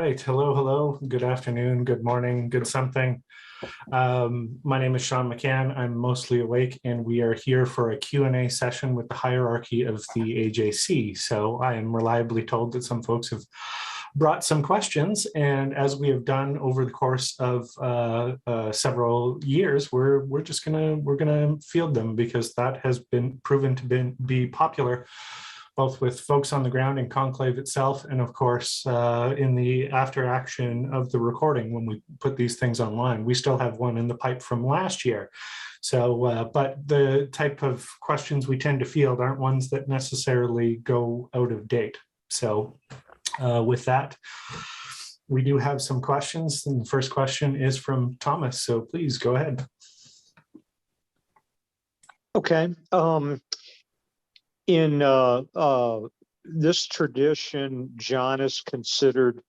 right. Hello, hello. Good afternoon, good morning, good something. My name is Sean McCann. I'm mostly awake, and we are here for a Q&A session with the hierarchy of the AJC. So I am reliably told that some folks have brought some questions, and as we have done over the course of several years, we're gonna field them because that has been proven to be popular, both with folks on the ground in Conclave itself, and of course, in the after action of the recording when we put these things online. We still have one in the pipe from last year. So, but the type of questions we tend to field aren't ones that necessarily go out of date. So with that, we do have some questions. And the first question is from Thomas. So please go ahead. Okay. In this tradition, John is considered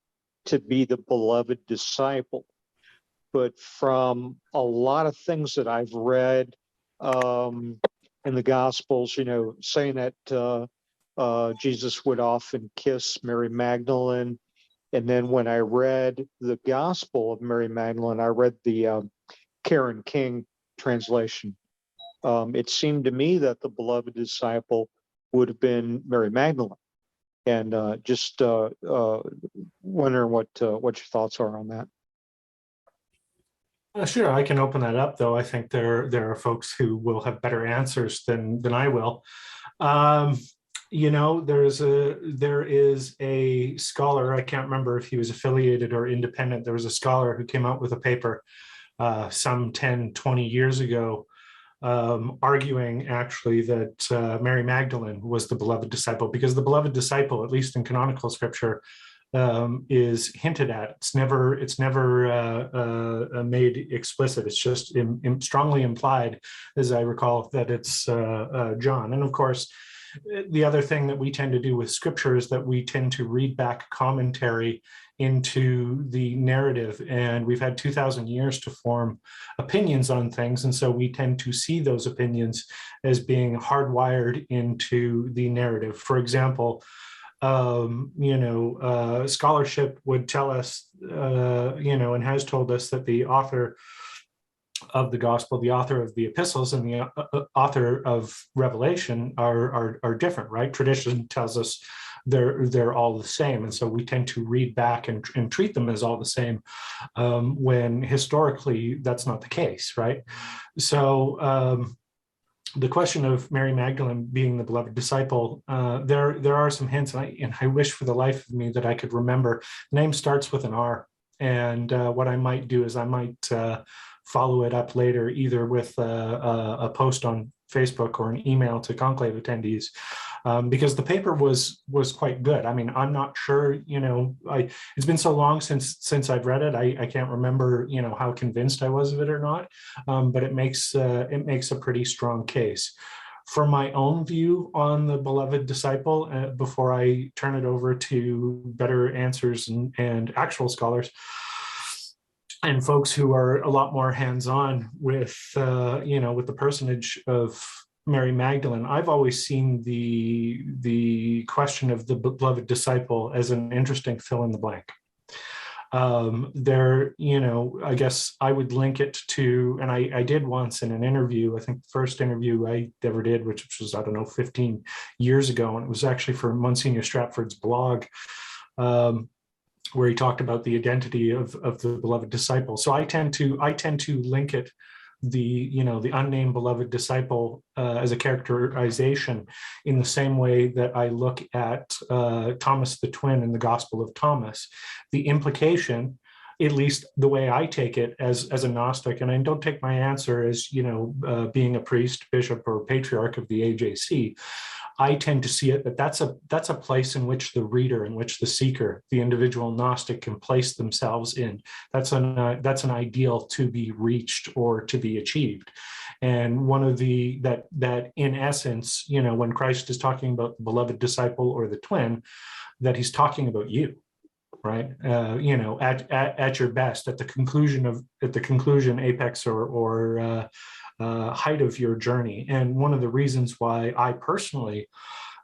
to be the beloved disciple. But from a lot of things that I've read in the Gospels, saying that Jesus would often kiss Mary Magdalene. And then when I read the Gospel of Mary Magdalene, I read the Karen King translation. It seemed to me that the beloved disciple would have been Mary Magdalene, and just wondering what your thoughts are on that. Sure, I can open that up, though. I think there are folks who will have better answers than I will. There is a scholar. I can't remember if he was affiliated or independent. There was a scholar who came out with a paper some 10, 20 years ago, arguing actually that Mary Magdalene was the beloved disciple, because the beloved disciple, at least in canonical scripture, is hinted at. It's never made explicit. It's just strongly implied, as I recall, that it's John. And of course, the other thing that we tend to do with scripture is that we tend to read back commentary into the narrative, and we've had 2,000 years to form opinions on things, and so we tend to see those opinions as being hardwired into the narrative. For example, scholarship would tell us, and has told us that the author of the gospel, the author of the epistles, and the author of Revelation are different, right? Tradition tells us they're all the same, and so we tend to read back and treat them as all the same, when historically that's not the case, right? So the question of Mary Magdalene being the beloved disciple, there are some hints, and I wish for the life of me that I could remember. The name starts with an R, and what I might do is I might follow it up later, either with a post on Facebook or an email to Conclave attendees, because the paper was quite good. I mean, I'm not sure, it's been so long since I've read it, I can't remember, how convinced I was of it or not, but it makes a pretty strong case. For my own view on the beloved disciple, before I turn it over to better answers and actual scholars, and folks who are a lot more hands-on with the personage of Mary Magdalene, I've always seen the question of the beloved disciple as an interesting fill in the blank. I guess I would link it to, and I did once in an interview, I think the first interview I ever did, which was, 15 years ago, and it was actually for Monsignor Stratford's blog, where he talked about the identity of the beloved disciple. So I tend to link it, the unnamed beloved disciple, as a characterization, in the same way that I look at Thomas the twin in the Gospel of Thomas. The implication, at least the way I take it as a Gnostic, and I don't take my answer as being a priest, bishop, or patriarch of the AJC. I tend to see it that that's a place in which the reader, in which the seeker, the individual Gnostic, can place themselves in. That's an ideal to be reached or to be achieved. And one of that in essence, when Christ is talking about the beloved disciple or the twin, that he's talking about you, right? At your best, at the conclusion, apex, or height of your journey. And one of the reasons why I personally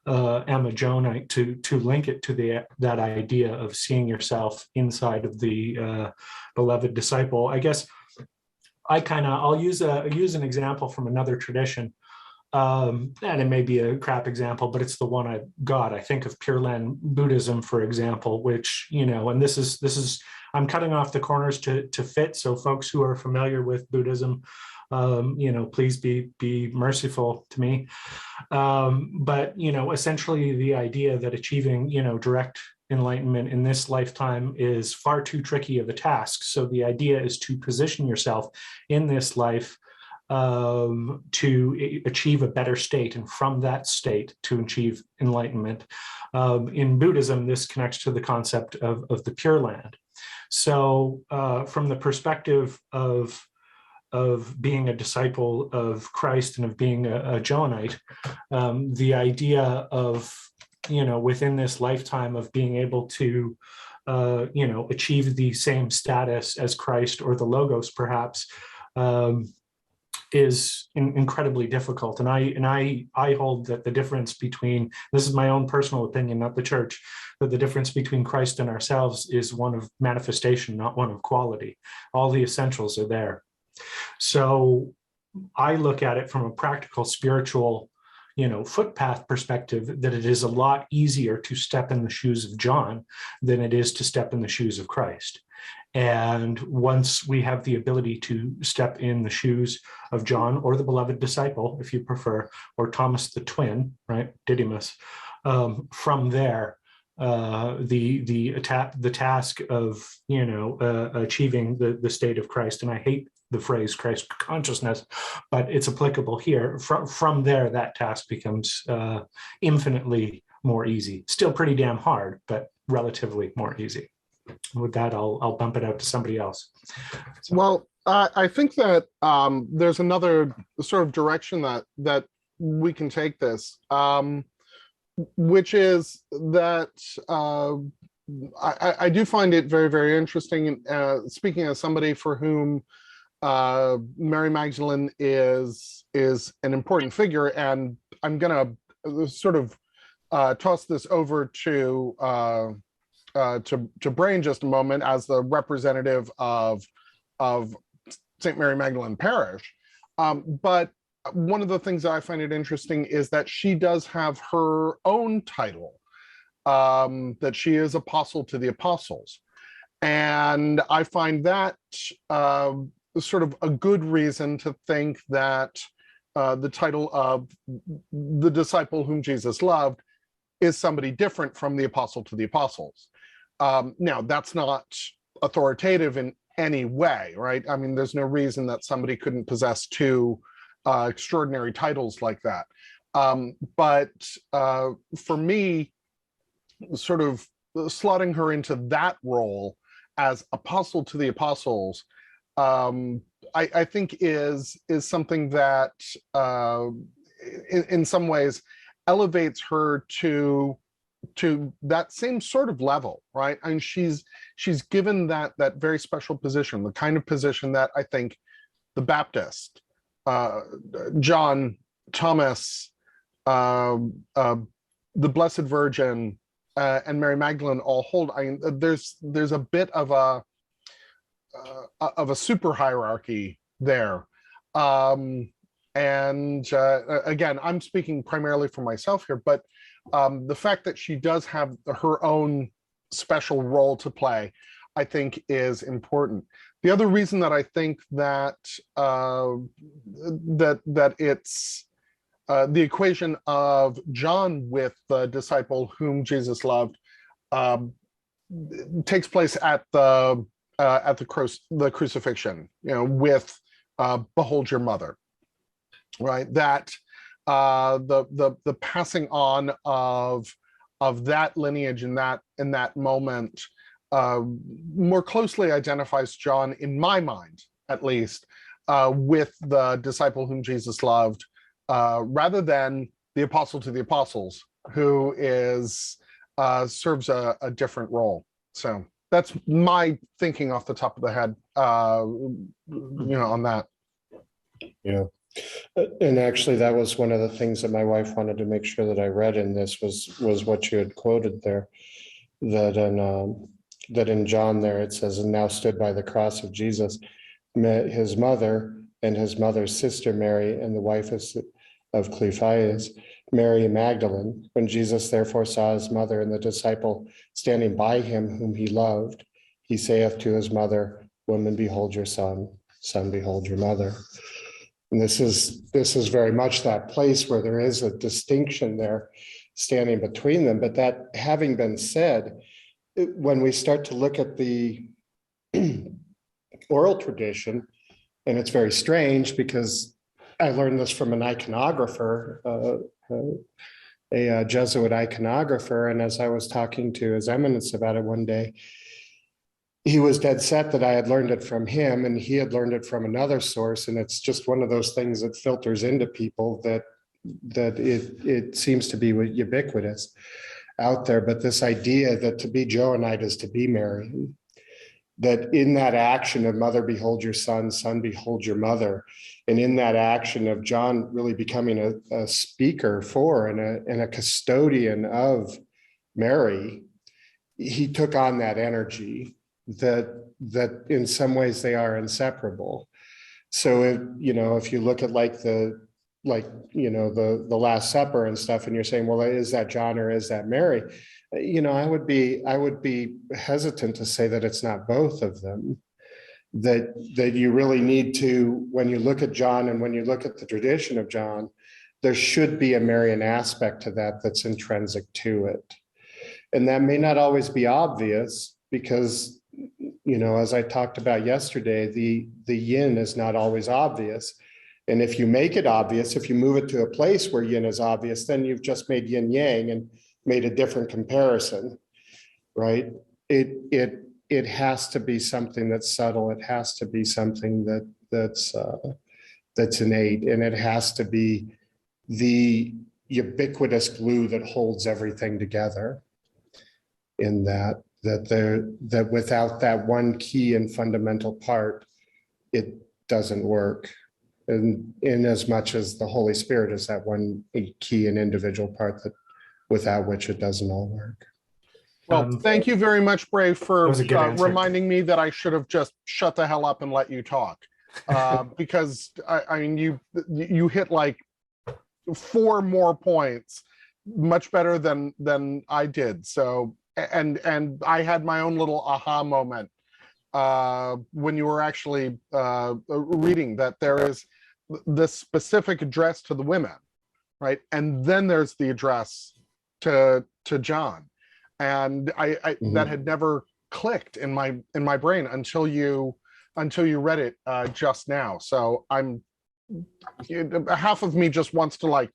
am a Johannite, to link it to that idea of seeing yourself inside of the beloved disciple. I guess I'll use an example from another tradition. And it may be a crap example, but it's the one I got. I think of Pure Land Buddhism, for example, which, and this is I'm cutting off the corners to fit. So folks who are familiar with Buddhism, please be merciful to me. But essentially the idea that achieving, direct enlightenment in this lifetime is far too tricky of a task. So the idea is to position yourself in this life to achieve a better state, and from that state to achieve enlightenment. In Buddhism, this connects to the concept of the Pure Land. So from the perspective of being a disciple of Christ and of being a Johannite, the idea of, within this lifetime of being able to, achieve the same status as Christ or the Logos, perhaps, is incredibly difficult. And I hold that the difference between, this is my own personal opinion, not the church, that the difference between Christ and ourselves is one of manifestation, not one of quality. All the essentials are there. So I look at it from a practical, spiritual, footpath perspective, that it is a lot easier to step in the shoes of John than it is to step in the shoes of Christ. And once we have the ability to step in the shoes of John, or the beloved disciple, if you prefer, or Thomas the twin, right, Didymus, from there, the task of achieving the state of Christ, and I hate the phrase Christ consciousness, but it's applicable here. From there, that task becomes infinitely more easy. Still pretty damn hard, but relatively more easy. With that, I'll bump it out to somebody else. So. Well, I think that there's another sort of direction that we can take this, which is that I do find it very, very interesting. Speaking as somebody for whom Mary Magdalene is an important figure, and I'm gonna sort of toss this over to Brain just a moment as the representative of St. Mary Magdalene Parish. But one of the things that I find it interesting is that she does have her own title, that she is Apostle to the Apostles. And I find that sort of a good reason to think that the title of the disciple whom Jesus loved is somebody different from the Apostle to the Apostles. Now, that's not authoritative in any way, right? I mean, there's no reason that somebody couldn't possess two extraordinary titles like that. But for me, sort of slotting her into that role as Apostle to the Apostles, I think is something that in some ways elevates her to that same sort of level, right? And she's given that very special position, the kind of position that I think the Baptist, John, Thomas, the Blessed Virgin, and Mary Magdalene all hold. I mean, there's a bit of a super hierarchy there. And again, I'm speaking primarily for myself here, but the fact that she does have her own special role to play, I think, is important. The other reason that I think that that it's the equation of John with the disciple whom Jesus loved takes place at the crucifixion, with "Behold your mother," right? That the passing on of that lineage in that moment more closely identifies John, in my mind at least, with the disciple whom Jesus loved, rather than the Apostle to the Apostles, who is serves a different role. So that's my thinking off the top of the head, on that. Yeah, And actually, that was one of the things that my wife wanted to make sure that I read in this was what you had quoted there, that in John there it says, and now stood by the cross of Jesus, met his mother and his mother's sister Mary and the wife of Cleophas, Mary Magdalene. When Jesus therefore saw his mother and the disciple standing by him whom he loved, he saith to his mother, Woman, behold your son, son, behold your mother. And this is very much that place where there is a distinction there standing between them. But that having been said, when we start to look at the oral tradition, and it's very strange because I learned this from an iconographer, a Jesuit iconographer, and as I was talking to His Eminence about it one day, he was dead set that I had learned it from him and he had learned it from another source. And it's just one of those things that filters into people that it seems to be ubiquitous out there. But this idea that to be Johannite is to be Mary, that in that action of mother, behold your son, son, behold your mother. And in that action of John really becoming a speaker for and a custodian of Mary, he took on that energy that in some ways they are inseparable. So if you look at the Last Supper and stuff, and you're saying, well, is that John or is that Mary? I would be hesitant to say that it's not both of them. That you really need to, when you look at John and when you look at the tradition of John, there should be a Marian aspect to that that's intrinsic to it. And that may not always be obvious because, as I talked about yesterday, the yin is not always obvious. And if you make it obvious, if you move it to a place where yin is obvious, then you've just made yin yang and made a different comparison, right? It has to be something that's subtle. It has to be something that's innate, and it has to be the ubiquitous glue that holds everything together. In that without that one key and fundamental part, it doesn't work. And in as much as the Holy Spirit is that one key and individual part that without which it doesn't all work. Well, thank you very much, Brave, for reminding me that I should have just shut the hell up and let you talk. Because I mean, you hit like 4 more points, much better than I did. So, and I had my own little aha moment when you were actually reading that there is this specific address to the women, right? And then there's the address to John. And I that had never clicked in my brain until you read it just now. So half of me just wants to like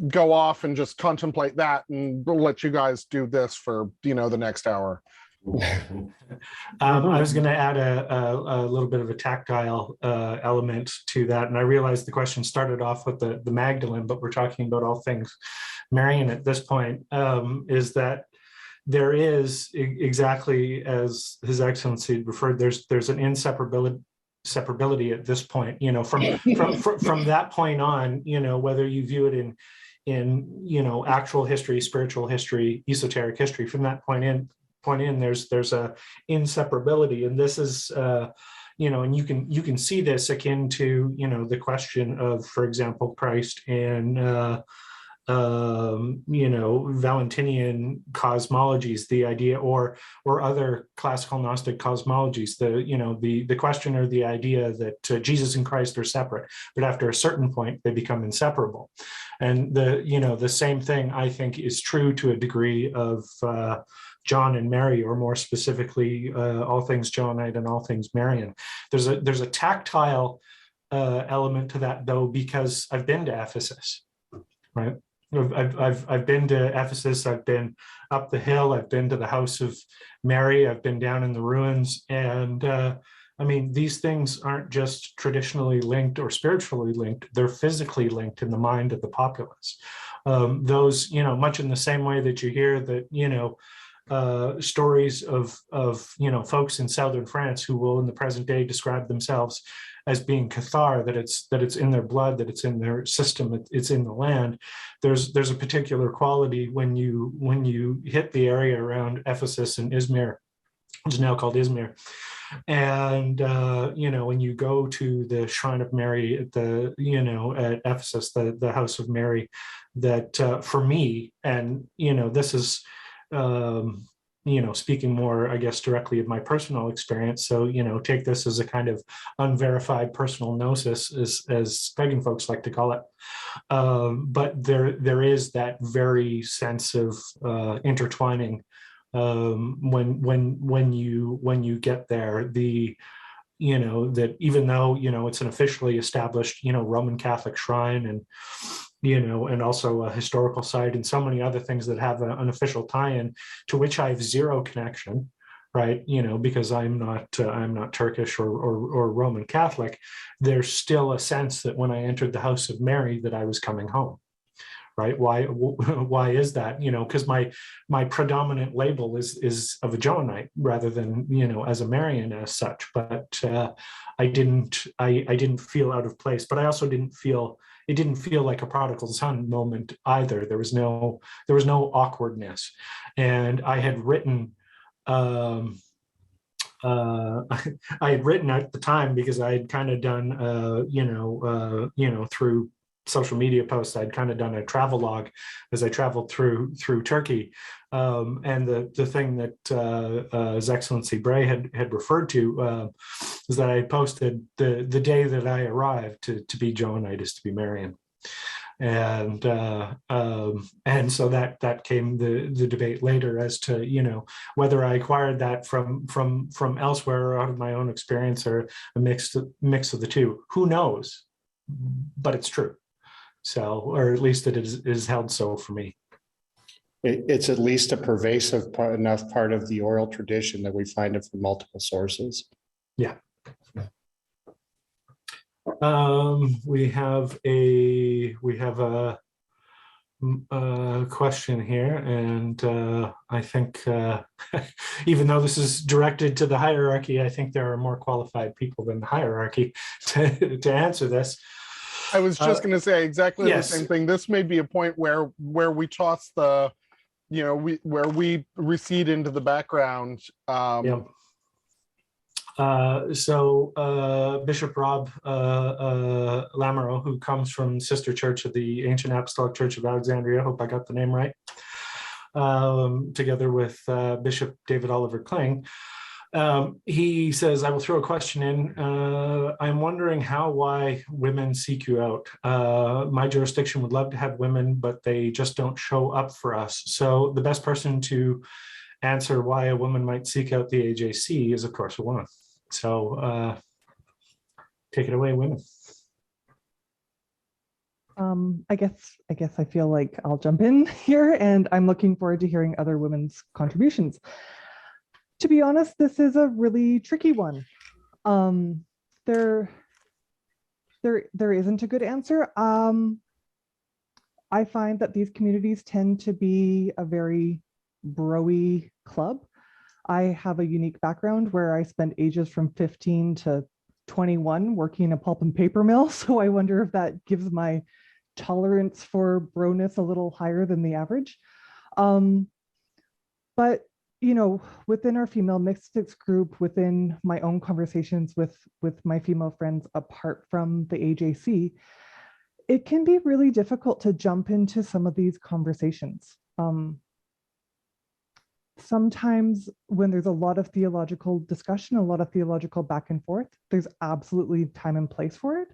go off and just contemplate that, and we'll let you guys do this for the next hour. I was going to add a little bit of a tactile element to that, and I realized the question started off with the Magdalene, but we're talking about all things Marian at this point. Is that there is, exactly as His Excellency referred, there's an inseparability at this point. From that point on, whether you view it in actual history, spiritual history, esoteric history, from that point in there's a inseparability. And this is and you can see this akin to the question of, for example, Christ and Valentinian cosmologies, the idea, or other classical Gnostic cosmologies, the question or the idea that Jesus and Christ are separate, but after a certain point they become inseparable. And the same thing I think is true to a degree of John and Mary, or more specifically, all things Johannite and all things Marian. There's a tactile element to that, though, because I've been to Ephesus, right? I've been to Ephesus. I've been up the hill. I've been to the house of Mary. I've been down in the ruins, and I mean, these things aren't just traditionally linked or spiritually linked. They're physically linked in the mind of the populace. Those, much in the same way that you hear that, stories of folks in southern France who will in the present day describe themselves as being Cathar, that it's in their blood, that it's in their system, it's in the land. There's a particular quality when you hit the area around Ephesus and Izmir, which is now called Izmir. And when you go to the Shrine of Mary at at Ephesus, the House of Mary, that for me, and this is speaking more, I guess, directly of my personal experience. So take this as a kind of unverified personal gnosis, as pagan folks like to call it. But there is that very sense of intertwining. When you get there, that even though it's an officially established Roman Catholic shrine, and and also a historical site and so many other things that have an official tie-in, to which I have zero connection, right? Because I'm not Turkish or Roman Catholic. There's still a sense that when I entered the House of Mary that I was coming home. Right? Why is that? Because my predominant label is of a Johannite rather than as a Marian as such. But I didn't feel out of place. But I also didn't feel like a prodigal son moment either. There was no awkwardness, and I had written. I had written at the time, because I had kind of done through social media posts, I'd kind of done a travel log as I traveled through Turkey, and the thing that His Excellency Bray had referred to is that I posted the day that I arrived to be Johannite is to be Marian, and so that came the debate later as to whether I acquired that from elsewhere or out of my own experience, or a mix of the two. Who knows? But it's true. So, or at least it is held so for me. It's at least a pervasive enough part of the oral tradition that we find it from multiple sources. Yeah. We have a question here, and I think even though this is directed to the hierarchy, I think there are more qualified people than the hierarchy to answer this. I was just going to say exactly yes. the same thing. This may be a point where we toss the, where we recede into the background. Yep. So Bishop Rob Lamoureux, who comes from Sister Church of the Ancient Apostolic Church of Alexandria, hope I got the name right, together with Bishop David Oliver Kling. He says, I will throw a question in. I'm wondering why women seek you out. My jurisdiction would love to have women, but they just don't show up for us. So the best person to answer why a woman might seek out the AJC is, of course, a woman. So take it away, women. I guess I feel like I'll jump in here, and I'm looking forward to hearing other women's contributions. To be honest, this is a really tricky one. There isn't a good answer. I find that these communities tend to be a very bro-y club. I have a unique background where I spent ages from 15 to 21 working in a pulp and paper mill. So I wonder if that gives my tolerance for broness a little higher than the average. But within our female mystics group, within my own conversations with my female friends apart from the AJC, it can be really difficult to jump into some of these conversations. Sometimes when there's a lot of theological discussion, a lot of theological back and forth, there's absolutely time and place for it,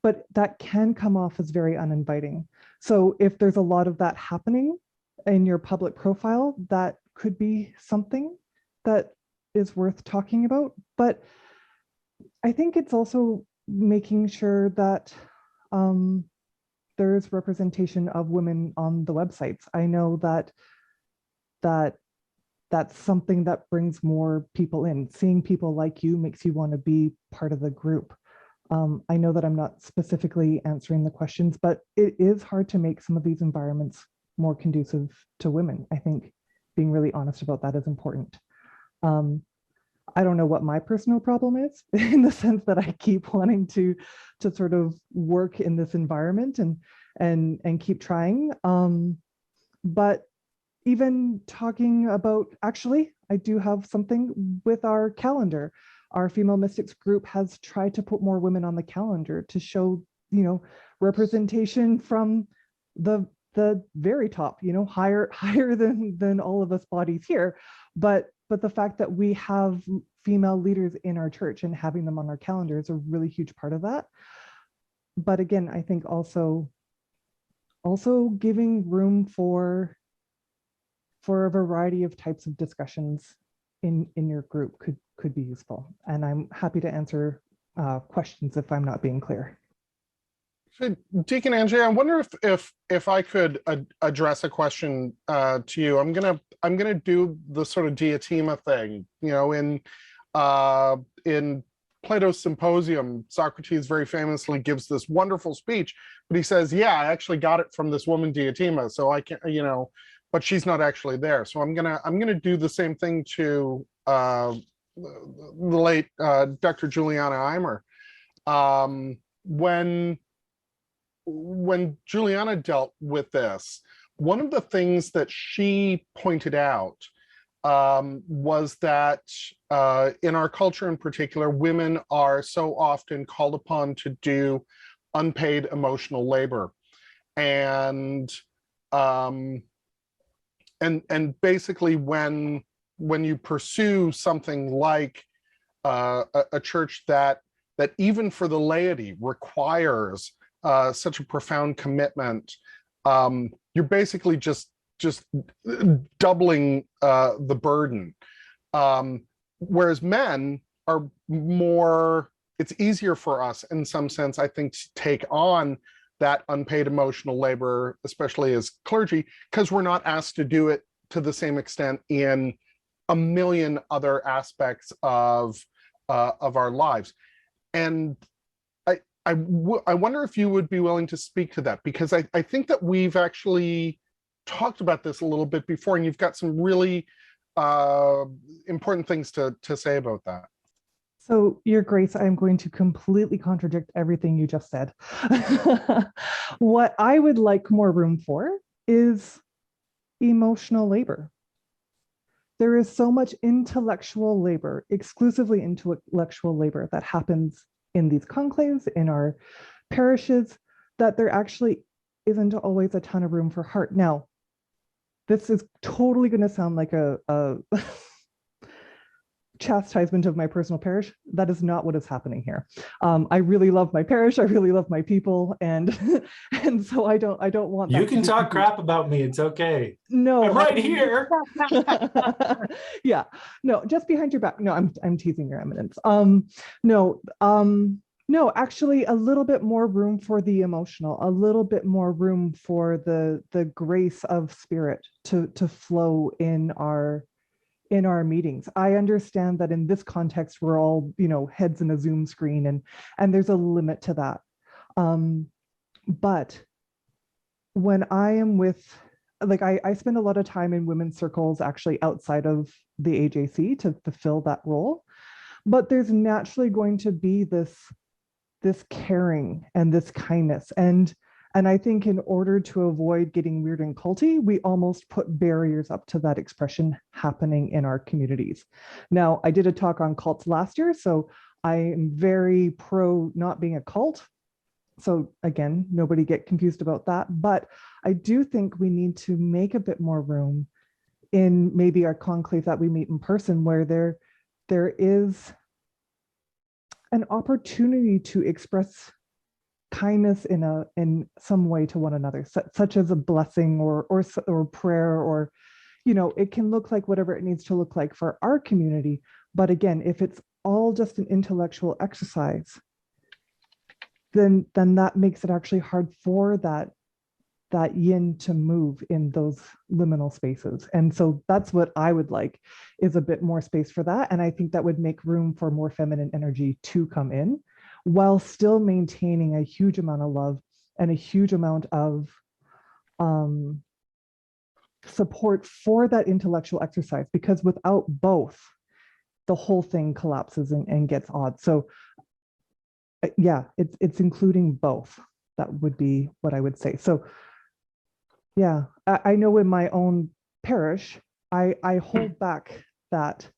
but that can come off as very uninviting. So if there's a lot of that happening in your public profile, that could be something that is worth talking about. But I think it's also making sure that there's representation of women on the websites. I know that's something that brings more people in. Seeing people like you makes you want to be part of the group. I know that I'm not specifically answering the questions, but it is hard to make some of these environments more conducive to women, I think. being really honest about that is important. I don't know what my personal problem is in the sense that I keep wanting to sort of work in this environment and keep trying. But even talking about, actually, I do have something with our calendar. Our Female Mystics group has tried to put more women on the calendar to show, representation from the very top, higher than all of us bodies here. But the fact that we have female leaders in our church and having them on our calendar is a really huge part of that. But again, I think also giving room for a variety of types of discussions in your group could be useful. And I'm happy to answer questions if I'm not being clear. So, Deacon Angie, I wonder if I could address a question to you. I'm gonna do the sort of diatima thing. In Plato's Symposium, Socrates very famously gives this wonderful speech, but he says, "Yeah, I actually got it from this woman Diotima, so I can't, but she's not actually there." So I'm gonna do the same thing to the late Dr. Juliana Eimer. When Juliana dealt with this, one of the things that she pointed out was that in our culture in particular, women are so often called upon to do unpaid emotional labor. And basically when you pursue something like a church that even for the laity requires such a profound commitment, you're basically just doubling the burden. Whereas men are more, it's easier for us in some sense, I think, to take on that unpaid emotional labor, especially as clergy, because we're not asked to do it to the same extent in a million other aspects of our lives. And I wonder if you would be willing to speak to that, because I think that we've actually talked about this a little bit before, and you've got some really important things to say about that. So, Your Grace, I'm going to completely contradict everything you just said. What I would like more room for is emotional labor. There is so much intellectual labor, exclusively intellectual labor, that happens in these conclaves, in our parishes, that there actually isn't always a ton of room for heart. Now, this is totally going to sound like a chastisement of my personal parish. That is not what is happening here. I really love my parish. I really love my people, and so I don't want that. You can talk crap about me. It's okay. No, I'm right here. Yeah, no, just behind your back. No, I'm teasing, Your Eminence. No, actually, a little bit more room for the emotional, a little bit more room for the grace of spirit to flow in our meetings. I understand that in this context, we're all, heads in a Zoom screen, and there's a limit to that. But when I am with, I spend a lot of time in women's circles actually outside of the AJC to fill that role. But there's naturally going to be this caring and this kindness. And I think in order to avoid getting weird and culty, we almost put barriers up to that expression happening in our communities. Now, I did a talk on cults last year, so I am very pro not being a cult. So again, nobody get confused about that. But I do think we need to make a bit more room in maybe our conclave that we meet in person, where there is an opportunity to express kindness in some way to one another, such as a blessing or prayer, or it can look like whatever it needs to look like for our community. But again, if it's all just an intellectual exercise, then that makes it actually hard for that yin to move in those liminal spaces. And so that's what I would like, is a bit more space for that. And I think that would make room for more feminine energy to come in, while still maintaining a huge amount of love and a huge amount of support for that intellectual exercise, because without both, the whole thing collapses and gets odd. So yeah, it's including both. That would be what I would say. So yeah, I know in my own parish, I hold back that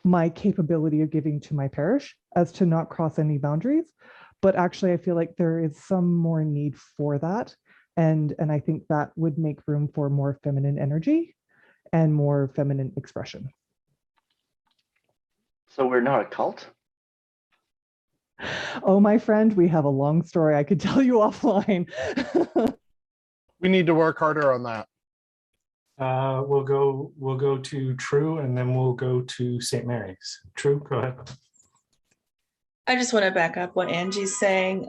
my capability of giving to my parish as to not cross any boundaries. But actually, I feel like there is some more need for that. And I think that would make room for more feminine energy and more feminine expression. So we're not a cult? Oh, my friend, we have a long story I could tell you offline. We need to work harder on that. We'll go to True, and then we'll go to St. Mary's. True, go ahead. I just want to back up what Angie's saying.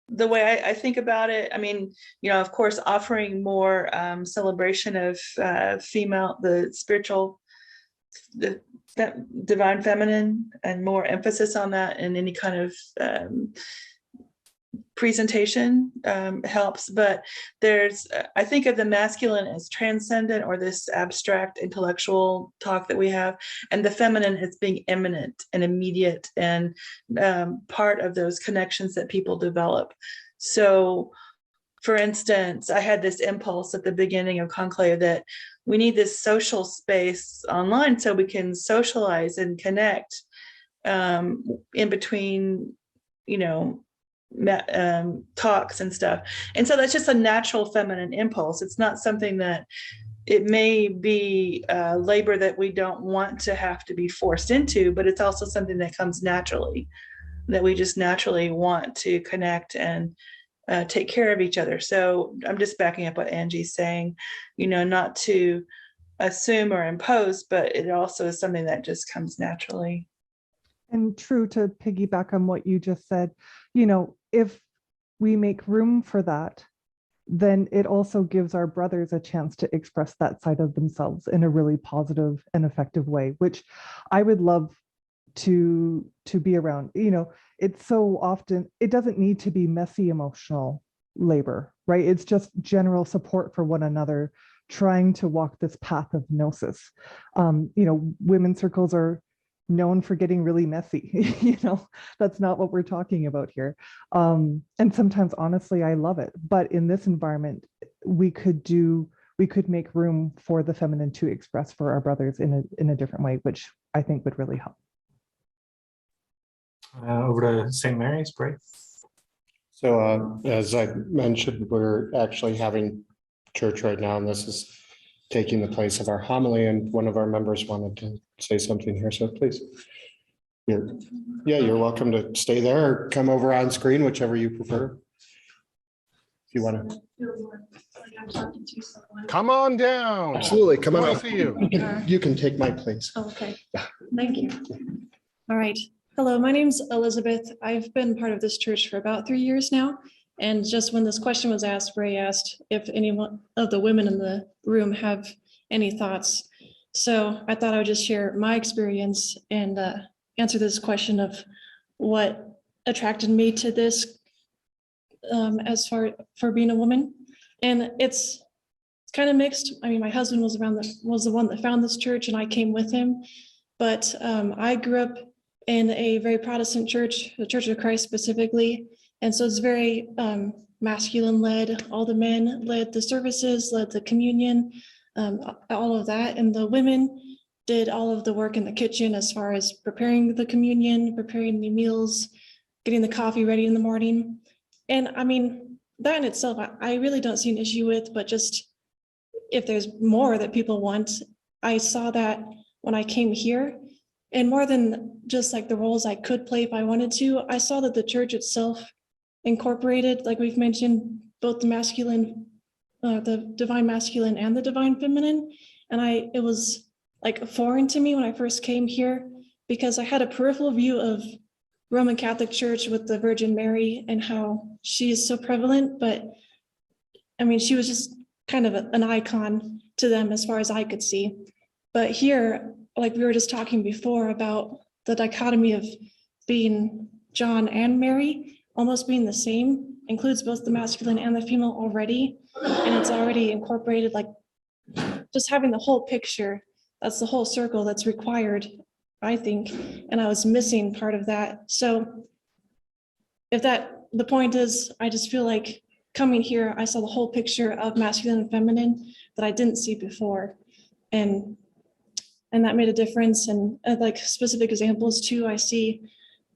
The way I think about it, I mean, of course, offering more celebration of female, the spiritual, the divine feminine, and more emphasis on that in any kind of presentation helps. But I think of the masculine as transcendent, or this abstract intellectual talk that we have, and the feminine as being imminent and immediate and part of those connections that people develop. So for instance, I had this impulse at the beginning of Conclave that we need this social space online so we can socialize and connect in between, talks and stuff. And so that's just a natural feminine impulse. It's not something that, it may be labor that we don't want to have to be forced into, but it's also something that comes naturally, that we just naturally want to connect and take care of each other. So I'm just backing up what Angie's saying, not to assume or impose, but it also is something that just comes naturally. And True, to piggyback on what you just said, if we make room for that, then it also gives our brothers a chance to express that side of themselves in a really positive and effective way, which I would love to be around. It's so often, it doesn't need to be messy emotional labor, right? It's just general support for one another, trying to walk this path of gnosis. Women's circles are known for getting really messy. That's not what we're talking about here. And sometimes, honestly, I love it. But in this environment, we could make room for the feminine to express for our brothers in a different way, which I think would really help. Over to St. Mary's, Bray. So as I mentioned, we're actually having church right now, and this is taking the place of our homily, and one of our members wanted to say something here, so please. You're welcome to stay there or come over on screen, whichever you prefer. If you want to. Come on down. Absolutely, come on I up. see you. You can take my place. Oh, okay, thank you. All right. Hello, my name's Elizabeth. I've been part of this church for about 3 years now. And just when this question was asked, Ray asked if any of the women in the room have any thoughts. So I thought I would just share my experience and answer this question of what attracted me to this as far for being a woman. And it's kind of mixed. I mean, my husband was the one that found this church, and I came with him. But I grew up in a very Protestant church, the Church of Christ specifically. And so it's very masculine led. All the men led the services, led the communion, all of that. And the women did all of the work in the kitchen as far as preparing the communion, preparing the meals, getting the coffee ready in the morning. And I mean, that in itself, I really don't see an issue with, but just if there's more that people want, I saw that when I came here. And more than just like the roles I could play if I wanted to, I saw that the church itself incorporated, like we've mentioned, both the masculine, the divine masculine and the divine feminine. And it was like foreign to me when I first came here, because I had a peripheral view of Roman Catholic Church with the Virgin Mary and how she is so prevalent. But I mean, she was just kind of an icon to them as far as I could see. But here, like we were just talking before about the dichotomy of being John and Mary, almost being the same, includes both the masculine and the female already. And it's already incorporated like just having the whole picture, that's the whole circle that's required, I think, and I was missing part of that. So if the point is, I just feel like coming here, I saw the whole picture of masculine and feminine that I didn't see before. And that made a difference. And like specific examples too,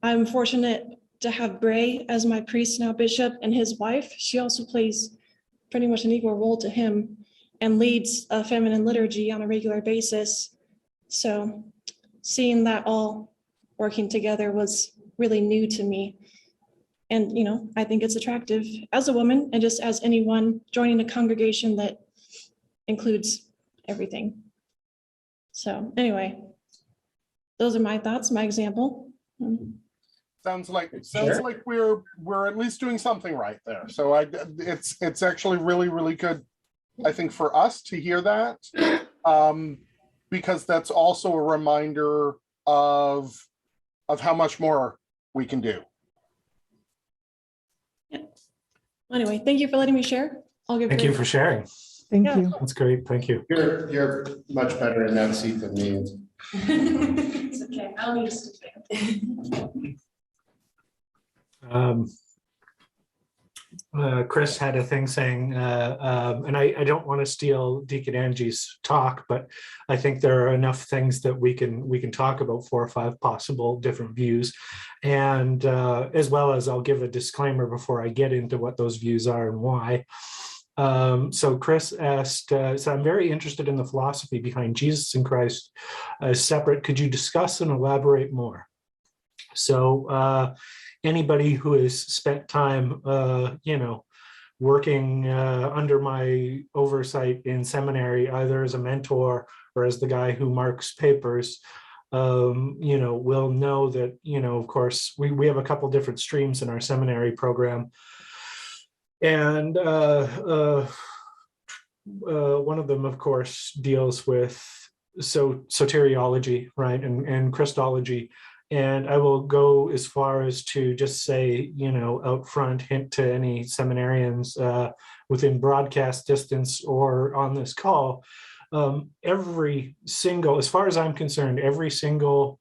I'm fortunate to have Bray as my priest, now bishop, and his wife. She also plays pretty much an equal role to him and leads a feminine liturgy on a regular basis. So seeing that all working together was really new to me. And, I think it's attractive as a woman and just as anyone joining a congregation that includes everything. So anyway, those are my thoughts, my example. Sounds like we're at least doing something right there. So it's actually really, really good, I think, for us to hear that, because that's also a reminder of how much more we can do. Yeah. Anyway, thank you for letting me share. Thank you for sharing. Thank Yeah. you. That's great. Thank you. You're much better in that seat than me. It's okay. I'll use it. Chris had a thing saying, and I don't want to steal Deacon Angie's talk, but I think there are enough things that we can talk about 4 or 5 possible different views, and as well as I'll give a disclaimer before I get into what those views are and why. So Chris asked, so I'm very interested in the philosophy behind Jesus and Christ as separate. Could you discuss and elaborate more? So anybody who has spent time, working under my oversight in seminary, either as a mentor or as the guy who marks papers, will know that, of course, we have a couple different streams in our seminary program. And one of them, of course, deals with soteriology, right, and Christology. And I will go as far as to just say, out front, hint to any seminarians within broadcast distance or on this call, every single, as far as I'm concerned, every single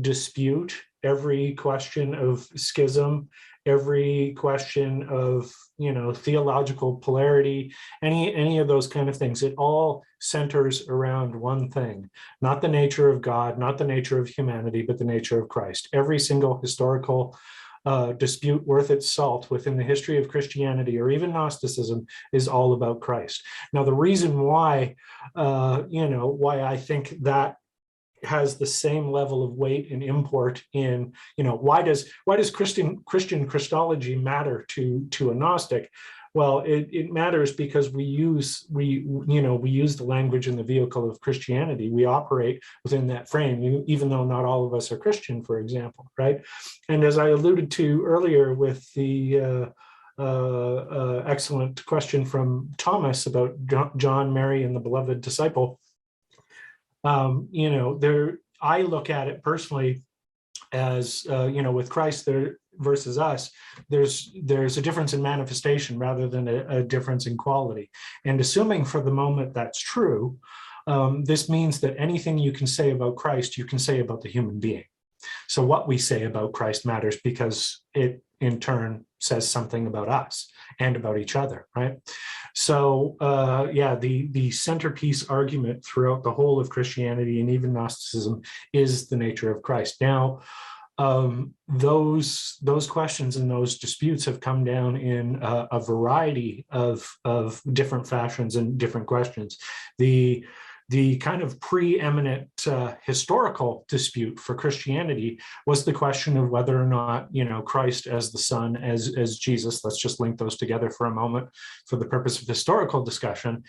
dispute, every question of schism, every question of theological polarity, any of those kind of things, it all centers around one thing: not the nature of God, not the nature of humanity, but the nature of Christ. Every single historical dispute worth its salt within the history of Christianity or even Gnosticism is all about Christ. Now, the reason why why I think that has the same level of weight and import in, why does Christian Christology matter to a Gnostic? Well, it matters because we use the language and the vehicle of Christianity. We operate within that frame, even though not all of us are Christian, for example, right? And as I alluded to earlier with the excellent question from Thomas about John, Mary, and the beloved disciple, I look at it personally as, with Christ there versus us, there's a difference in manifestation rather than a difference in quality. And assuming for the moment that's true, this means that anything you can say about Christ, you can say about the human being. So what we say about Christ matters because it in turn says something about us and about each other, right? So the centerpiece argument throughout the whole of Christianity and even Gnosticism is the nature of Christ. Now, those questions and those disputes have come down in a variety of different fashions and different questions. The kind of preeminent historical dispute for Christianity was the question of whether or not, Christ as the Son, as Jesus, let's just link those together for a moment for the purpose of historical discussion,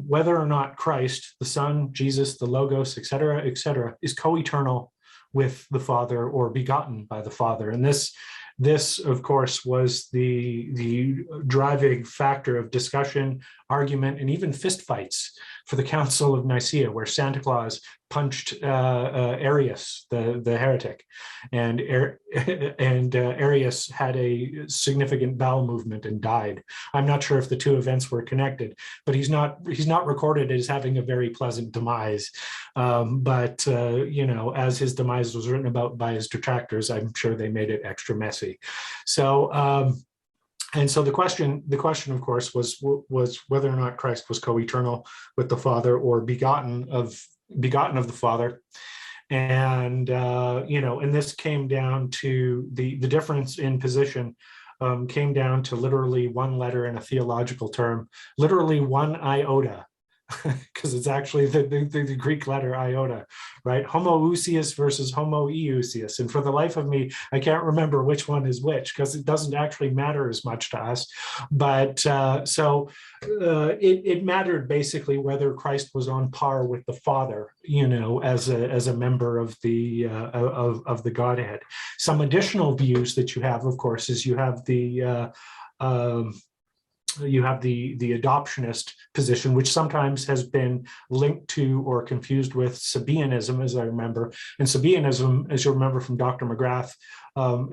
whether or not Christ, the Son, Jesus, the Logos, et cetera, is co-eternal with the Father or begotten by the Father. And this This, of course, was the driving factor of discussion, argument, and even fistfights for the Council of Nicaea, where Santa Claus punched Arius, the heretic, and Arius had a significant bowel movement and died. I'm not sure if the two events were connected, but he's not recorded as having a very pleasant demise. But as his demise was written about by his detractors, I'm sure they made it extra messy. So. And so the question, of course, was whether or not Christ was co-eternal with the Father or begotten of the Father. And and this came down to the difference in position came down to literally one letter in a theological term, literally one iota, because it's actually the Greek letter iota, right? Homoousios versus homoiousios. And for the life of me, I can't remember which one is which, because it doesn't actually matter as much to us. But it mattered basically whether Christ was on par with the Father, as a member of the Godhead. Some additional views that you have, of course, is you have the adoptionist position, which sometimes has been linked to or confused with Sabianism, as I remember. And Sabianism, as you remember from Dr. McGrath,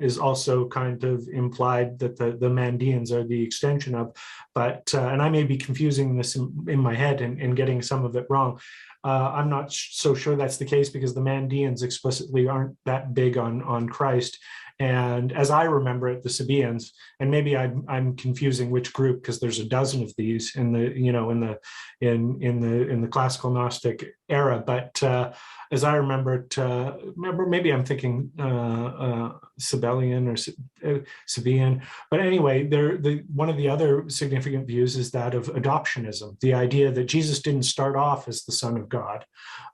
is also kind of implied that the Mandeans are the extension of, but, and I may be confusing this in my head and getting some of it wrong. I'm not so sure that's the case, because the Mandeans explicitly aren't that big on Christ. And as I remember it, the Sabaeans, and maybe I'm confusing which group, because there's a dozen of these in the classical Gnostic era. But as I remember it, maybe I'm thinking Sabellian or Sabaean. But anyway, one of the other significant views is that of adoptionism, the idea that Jesus didn't start off as the Son of God,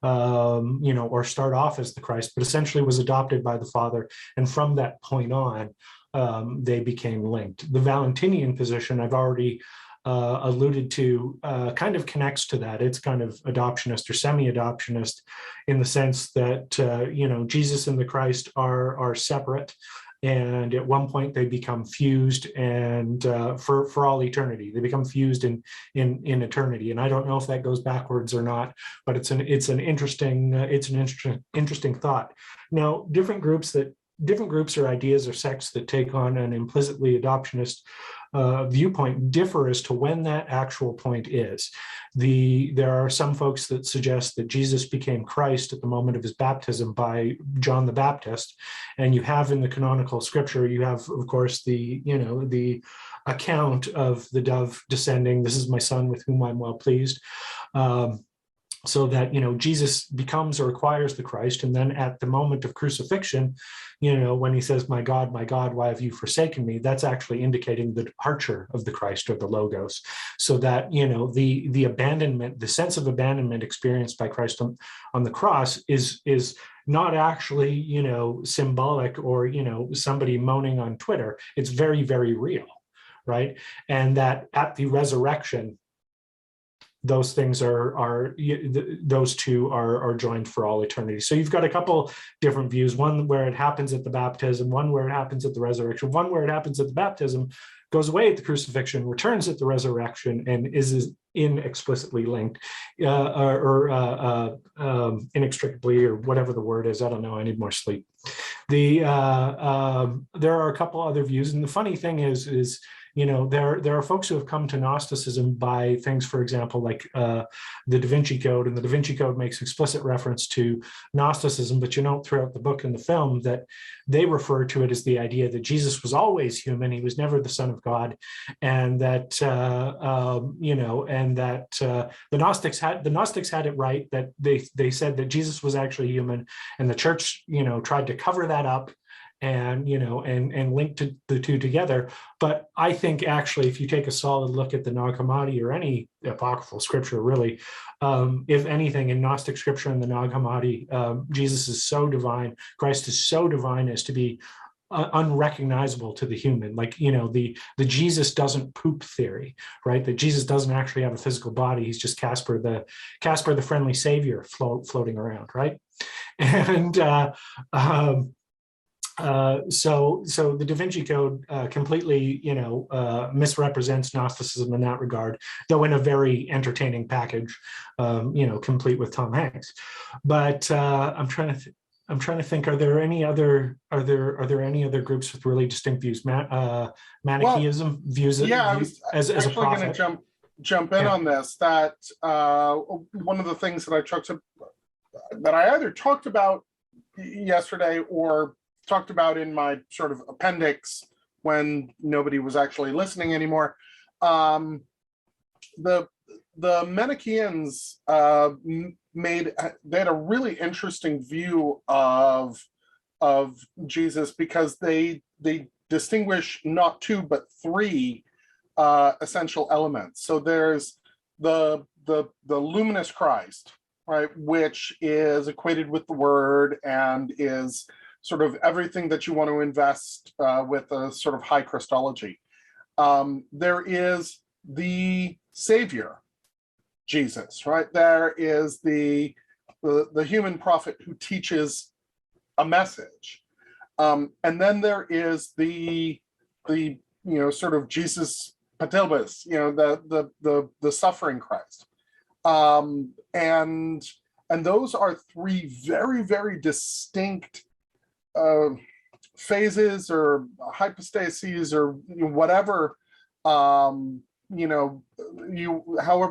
or start off as the Christ, but essentially was adopted by the Father, and from that point on, they became linked. The Valentinian position I've already alluded to kind of connects to that. It's kind of adoptionist or semi-adoptionist in the sense that Jesus and the Christ are separate, and at one point they become fused, and for all eternity they become fused in eternity. And I don't know if that goes backwards or not, but it's an interesting thought. Now, different groups or ideas or sects that take on an implicitly adoptionist viewpoint differ as to when that actual point is. There are some folks that suggest that Jesus became Christ at the moment of his baptism by John the Baptist, and you have in the canonical scripture, you have, of course, the account of the dove descending. This is my son with whom I'm well pleased. So that, Jesus becomes or acquires the Christ. And then at the moment of crucifixion, when he says, my God, why have you forsaken me? That's actually indicating the departure of the Christ or the Logos. So that, the abandonment, the sense of abandonment experienced by Christ on the cross is not actually, symbolic or, somebody moaning on Twitter. It's very, very real, right? And that at the resurrection, those things those two are joined for all eternity. So you've got a couple different views, one where it happens at the baptism, one where it happens at the resurrection, one where it happens at the baptism, goes away at the crucifixion, returns at the resurrection, and is inexplicitly linked or inextricably, or whatever the word is. I don't know, I need more sleep. There are a couple other views, and the funny thing is there are folks who have come to Gnosticism by things, for example, like the Da Vinci Code, and the Da Vinci Code makes explicit reference to Gnosticism, but throughout the book and the film that they refer to it as the idea that Jesus was always human, he was never the Son of God, and that the Gnostics had it right, that they said that Jesus was actually human, and the church tried to cover that up and link to the two together. But I think actually, if you take a solid look at the Nag Hammadi or any apocryphal scripture, really, if anything, in Gnostic scripture and the Nag Hammadi, Jesus is so divine, Christ is so divine as to be unrecognizable to the human. Like, the Jesus doesn't poop theory, right? That Jesus doesn't actually have a physical body. He's just Casper the friendly savior floating around, right? And So the Da Vinci Code completely, misrepresents Gnosticism in that regard, though in a very entertaining package, complete with Tom Hanks. But I'm trying to think. Are there any other groups with really distinct views? Manichaeism views Yeah, I views was as a actually going prophet. to jump in Yeah. on this. That one of the things that I either talked about yesterday or talked about in my sort of appendix when nobody was actually listening anymore. The Manichaeans they had a really interesting view of Jesus, because they distinguish not two but three essential elements. So there's the luminous Christ, right, which is equated with the Word and is sort of everything that you want to invest with a sort of high Christology. There is the Savior, Jesus, right? There is the human prophet who teaches a message, and then there is the sort of Jesus Patelbus, the suffering Christ, and those are three very, very distinct phases or hypostases or whatever, however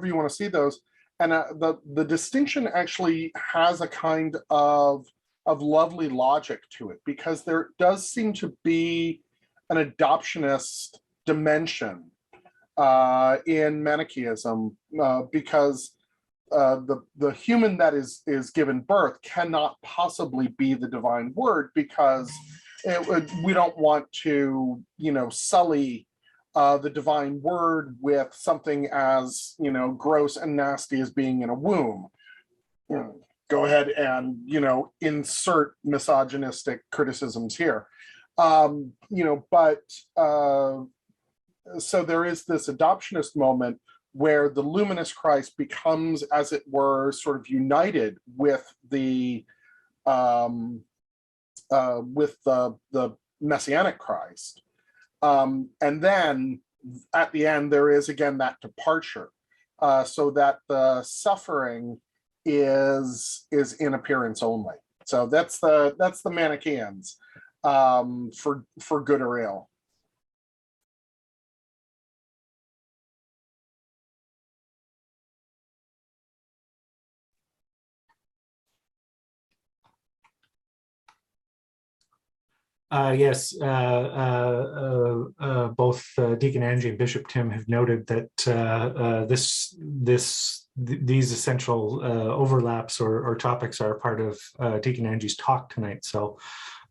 you want to see those. And the distinction actually has a kind of lovely logic to it, because there does seem to be an adoptionist dimension in Manichaeism, because the human that is given birth cannot possibly be the divine word, because we don't want to sully the divine word with something as gross and nasty as being in a womb. Go ahead and insert misogynistic criticisms here, but so there is this adoptionist moment where the luminous Christ becomes, as it were, sort of united with the messianic Christ, and then at the end there is again that departure, so that the suffering is in appearance only. So that's the Manichaeans, for good or ill. Yes, both Deacon Angie and Bishop Tim have noted that these essential overlaps or topics are part of Deacon Angie's talk tonight. So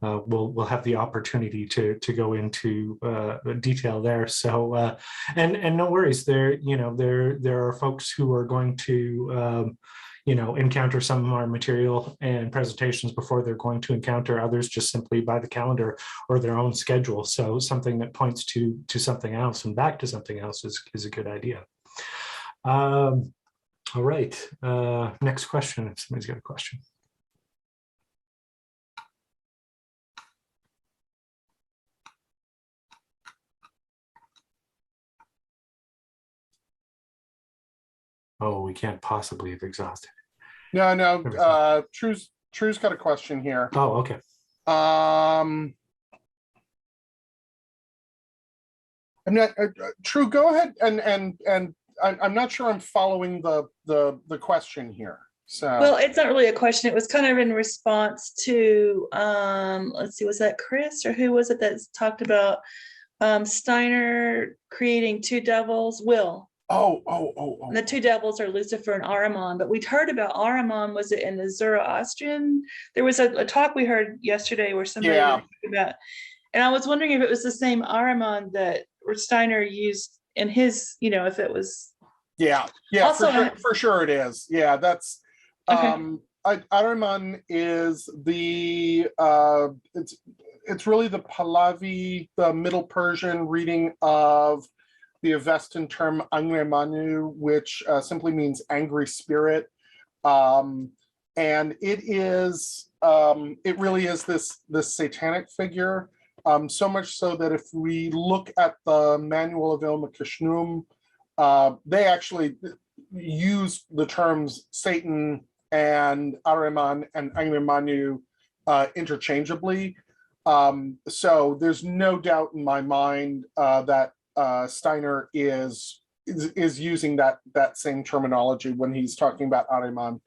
we'll have the opportunity to go into detail there. So and no worries, there are folks who are going to encounter some of our material and presentations before they're going to encounter others just simply by the calendar or their own schedule. So something that points to something else and back to something else is a good idea. All right, next question, if somebody's got a question. Oh, we can't possibly have exhausted. No. True's got a question here. Oh, okay. I'm not True. Go ahead, and I'm not sure I'm following the question here. So Well, it's not really a question. It was kind of in response to let's see, was that Chris or who was it that talked about Steiner creating two devils? Will. Oh. And the two devils are Lucifer and Ahriman, but we'd heard about Ahriman. Was it in the Zoroastrian? There was a talk we heard yesterday where somebody was talking about, and I was wondering if it was the same Ahriman that Steiner used in his, if it was. Yeah, also, for sure it is. Yeah, that's okay. Ahriman is the it's really the Pahlavi, the Middle Persian reading of the Avestan term Angre Manu, which simply means angry spirit. and it really is this satanic figure. So much so that if we look at the Manual of Ilma Kishnum, they actually use the terms Satan and Ahriman and Ahrimanyu interchangeably. So there's no doubt in my mind that Steiner is using that same terminology when he's talking about Ahriman.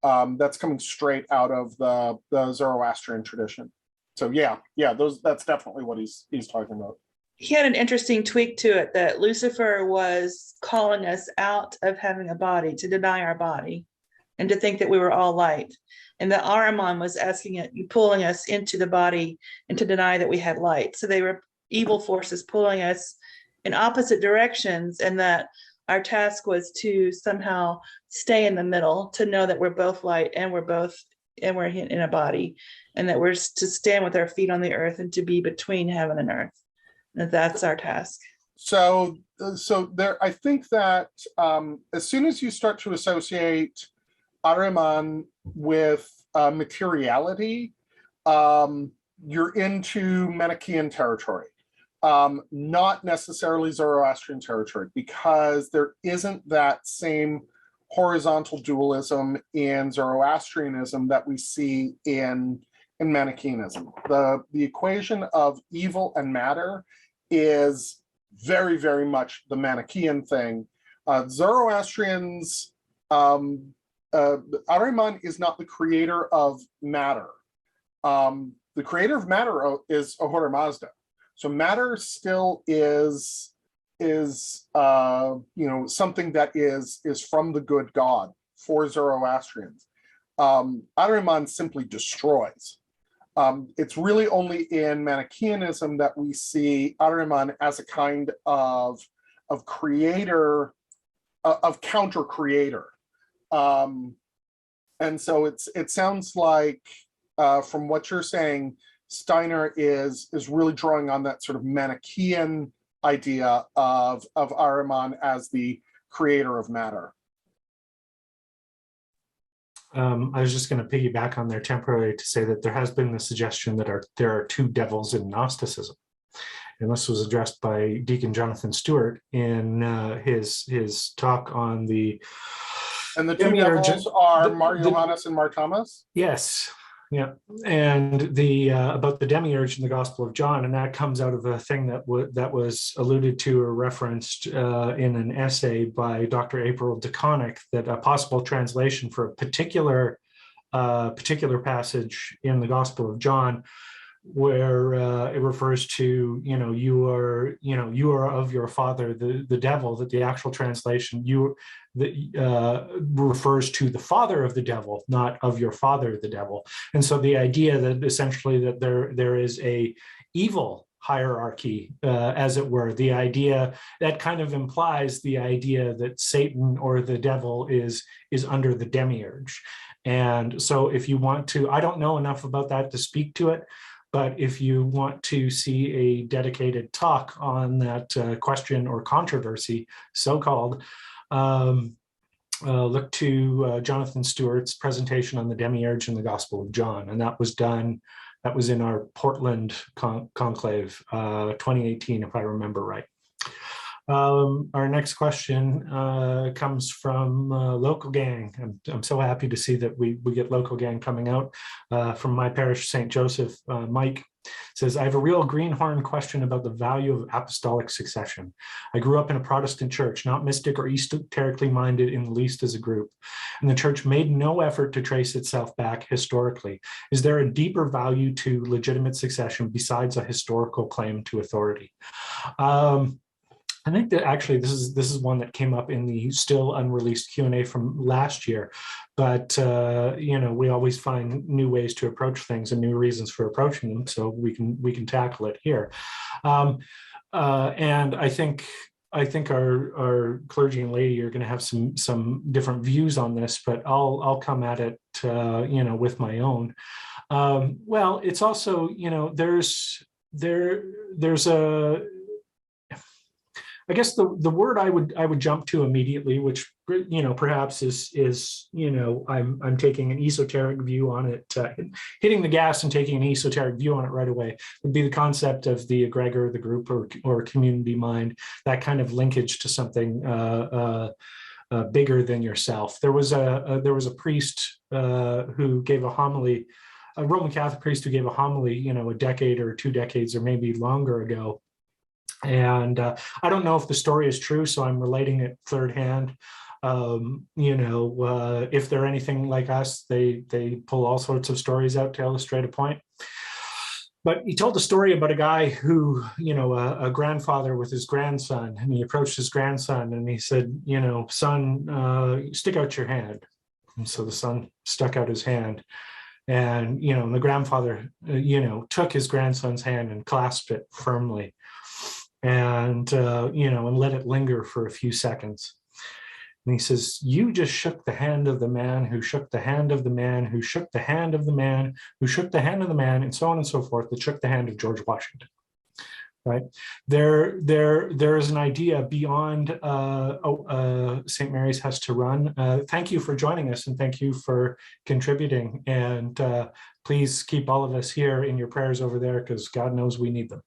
That's coming straight out of the Zoroastrian tradition. So yeah, that's definitely what he's talking about. He had an interesting tweak to it that Lucifer was calling us out of having a body, to deny our body, and to think that we were all light. And the Ahriman was pulling us into the body and to deny that we had light. So they were evil forces pulling us in opposite directions, and that our task was to somehow stay in the middle, to know that we're both light and we're in a body, and that we're to stand with our feet on the earth and to be between heaven and earth. And that's our task. So there, I think that as soon as you start to associate Ahriman with materiality, you're into Manichaean territory, not necessarily Zoroastrian territory, because there isn't that same horizontal dualism in Zoroastrianism that we see in Manichaeanism. The equation of evil and matter is very, very much the Manichaean thing. Zoroastrians, Ahriman is not the creator of matter. The creator of matter is Ahura Mazda. So matter still is something that is from the good God for Zoroastrians. Ahriman simply destroys. It's really only in Manichaeanism that we see Ahriman as a kind of creator, of counter creator. And so it sounds like from what you're saying, Steiner is really drawing on that sort of Manichaean idea of Ahriman as the creator of matter. I was just going to piggyback on there temporarily to say that there has been the suggestion that there are two devils in Gnosticism. And this was addressed by Deacon Jonathan Stewart in his talk on the... And the two devils are Mar Johannes and Mar Thomas? Yes. Yeah, and the about the demiurge in the Gospel of John, and that comes out of a thing that was alluded to or referenced in an essay by Dr. April DeConnick, that a possible translation for a particular passage in the Gospel of John, where it refers to you are of your father the devil, that the actual translation refers to the father of the devil, not of your father the devil. And so the idea that essentially that there is a evil hierarchy, as it were, the idea that kind of implies the idea that Satan or the devil is under the demiurge. And so if you want to, I don't know enough about that to speak to it, but if you want to see a dedicated talk on that question or controversy, so-called, look to Jonathan Stewart's presentation on the demiurge in the Gospel of John. And that was in our Portland conclave, 2018, if I remember right. Our next question comes from Local Gang. I'm so happy to see that we get Local Gang coming out from my parish, St. Joseph. Mike says, I have a real greenhorn question about the value of apostolic succession. I grew up in a Protestant church, not mystic or esoterically minded in the least as a group, and the church made no effort to trace itself back historically. Is there a deeper value to legitimate succession besides a historical claim to authority? I think that actually this is one that came up in the still unreleased Q&A from last year, but we always find new ways to approach things and new reasons for approaching them, so we can tackle it here. And I think our clergy and laity are going to have some different views on this, but I'll come at it with my own. Well, it's also there's I guess the word I would jump to immediately, which perhaps is I'm taking an esoteric view on it, hitting the gas and taking an esoteric view on it right away, would be the concept of the egregor, the group or community mind, that kind of linkage to something bigger than yourself. There was a priest who gave a homily, a Roman Catholic priest who gave a homily, a decade or 2 decades or maybe longer ago. And I don't know if the story is true, so I'm relating it third hand. If they're anything like us, they pull all sorts of stories out to illustrate a point. But he told a story about a guy who, a grandfather with his grandson, and he approached his grandson and he said, son, stick out your hand. And so the son stuck out his hand. And, the grandfather, took his grandson's hand and clasped it firmly and, and let it linger for a few seconds. And he says, you just shook the hand of the man who shook the hand of the man who shook the hand of the man who shook the hand of the man, and so on and so forth, that shook the hand of George Washington. Right? There is an idea beyond St. Mary's has to run. Thank you for joining us, and thank you for contributing. And please keep all of us here in your prayers over there, because God knows we need them.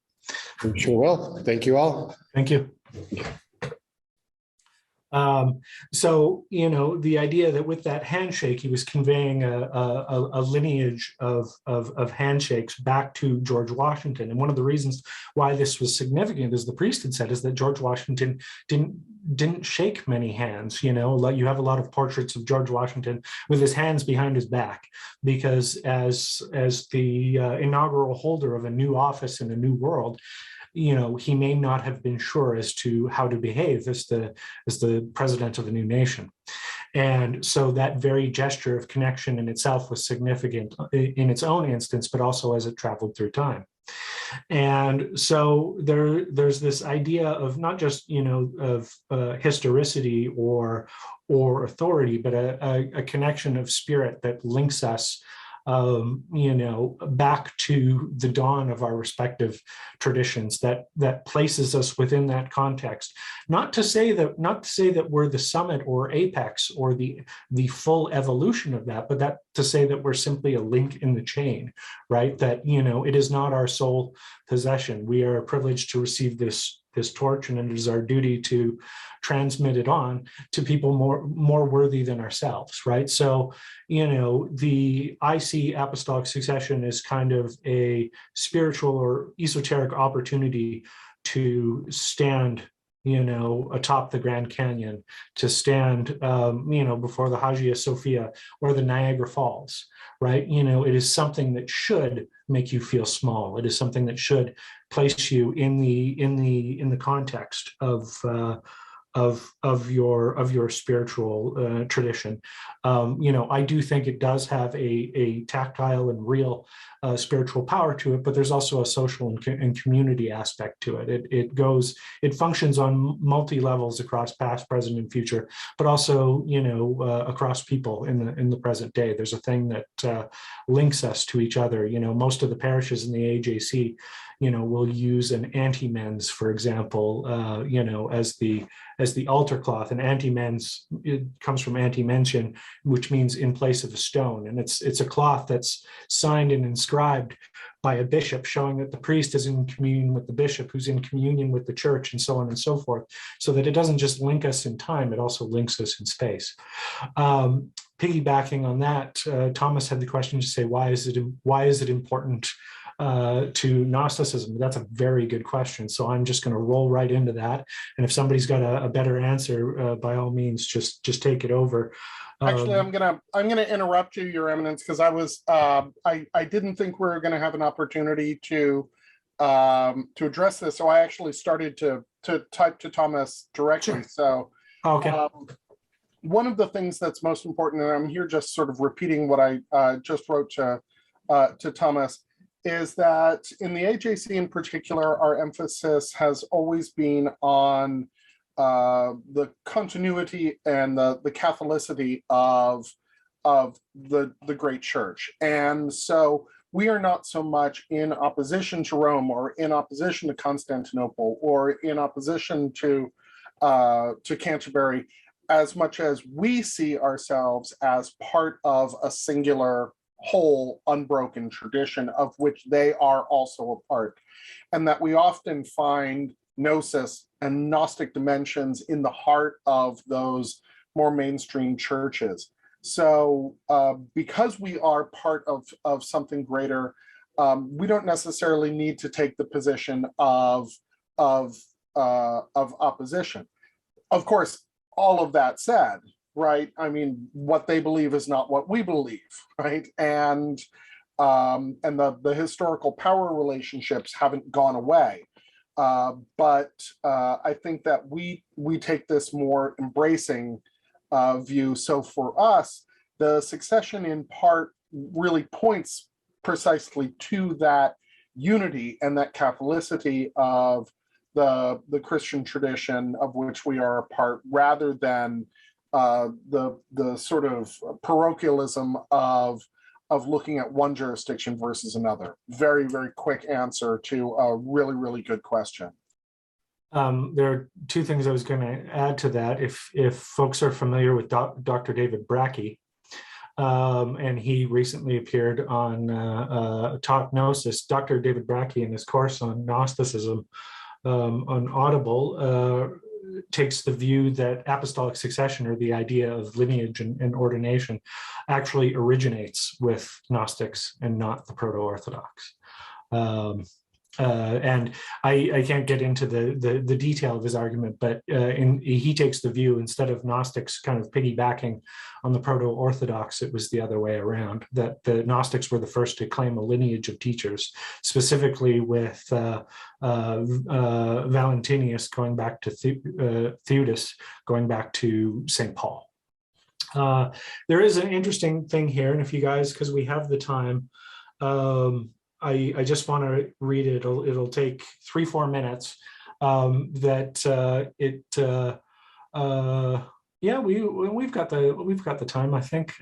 We sure will. Thank you all. Thank you. So, the idea that with that handshake, he was conveying a lineage of handshakes back to George Washington. And one of the reasons why this was significant, as the priest had said, is that George Washington didn't shake many hands. You have a lot of portraits of George Washington with his hands behind his back, because as the inaugural holder of a new office in a new world, he may not have been sure as to how to behave as the president of a new nation. And so that very gesture of connection in itself was significant in its own instance, but also as it traveled through time. And so there's this idea of not just, of historicity or authority, but a connection of spirit that links us back to the dawn of our respective traditions, that places us within that context. Not to say that we're the summit or apex or the full evolution of that, but that to say that we're simply a link in the chain, right? That, it is not our sole possession. We are privileged to receive this torch, and it is our duty to transmit it on to people more worthy than ourselves, right? So, I see apostolic succession as kind of a spiritual or esoteric opportunity to stand, atop the Grand Canyon, to stand, before the Hagia Sophia or the Niagara Falls, right? It is something that should make you feel small. It is something that should place you in the context of your spiritual tradition. I do think it does have a tactile and real spiritual power to it, but there's also a social and community aspect to it. It functions on multi levels across past, present, and future, but also across people in the present day. There's a thing that links us to each other. Most of the parishes in the AJC will use an anti-mens, for example, as the altar cloth. And anti-mens, it comes from anti-mention, which means in place of a stone. And it's a cloth that's signed and inscribed by a bishop, showing that the priest is in communion with the bishop, who's in communion with the church, and so on and so forth, so that it doesn't just link us in time, it also links us in space. Piggybacking on that, Thomas had the question to say, why is it important to Gnosticism? That's a very good question. So I'm just going to roll right into that. And if somebody's got a better answer, by all means, just take it over. Actually, I'm gonna interrupt you, Your Eminence, because I didn't think we were going to have an opportunity to address this. So I actually started to type to Thomas directly. So okay. One of the things that's most important, and I'm here just sort of repeating what I just wrote to Thomas, is that in the AJC in particular, our emphasis has always been on the continuity and the Catholicity of the great church. And so we are not so much in opposition to Rome or in opposition to Constantinople or in opposition to Canterbury, as much as we see ourselves as part of a singular whole unbroken tradition of which they are also a part, and that we often find gnosis and Gnostic dimensions in the heart of those more mainstream churches. So because we are part of something greater, we don't necessarily need to take the position of opposition. Of course, all of that said, right? I mean, what they believe is not what we believe, right? And the historical power relationships haven't gone away. But I think that we take this more embracing view. So for us, the succession in part really points precisely to that unity and that Catholicity of the Christian tradition of which we are a part, rather than the sort of parochialism of looking at one jurisdiction versus another. Very, very quick answer to a really, really good question. There are two things I was going to add to that. If folks are familiar with Dr. David Brackey, and he recently appeared on Talk Gnosis, Dr. David Brackey in his course on Gnosticism on Audible takes the view that apostolic succession, or the idea of lineage and ordination, actually originates with Gnostics and not the Proto-Orthodox. And I can't get into the detail of his argument, but he takes the view, instead of Gnostics kind of piggybacking on the Proto-Orthodox, it was the other way around, that the Gnostics were the first to claim a lineage of teachers, specifically with Valentinius going back to Theudas, going back to St. Paul. There is an interesting thing here, and if you guys, because we have the time, I just want to read it. It'll take 3-4 minutes. Yeah, we've got the time, I think.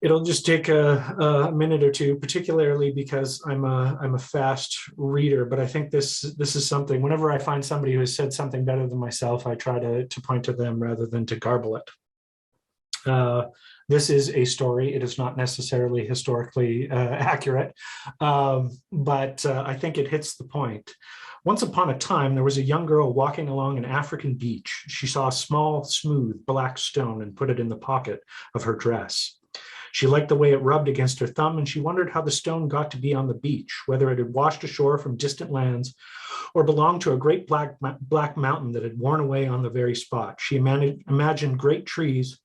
It'll just take a minute or two, particularly because I'm a fast reader. But I think this is something. Whenever I find somebody who has said something better than myself, I try to point to them rather than to garble it. This is a story. It is not necessarily historically accurate, but I think it hits the point. Once upon a time, there was a young girl walking along an African beach. She saw a small, smooth, black stone and put it in the pocket of her dress. She liked the way it rubbed against her thumb, and she wondered how the stone got to be on the beach, whether it had washed ashore from distant lands or belonged to a great black mountain that had worn away on the very spot. She imagined great trees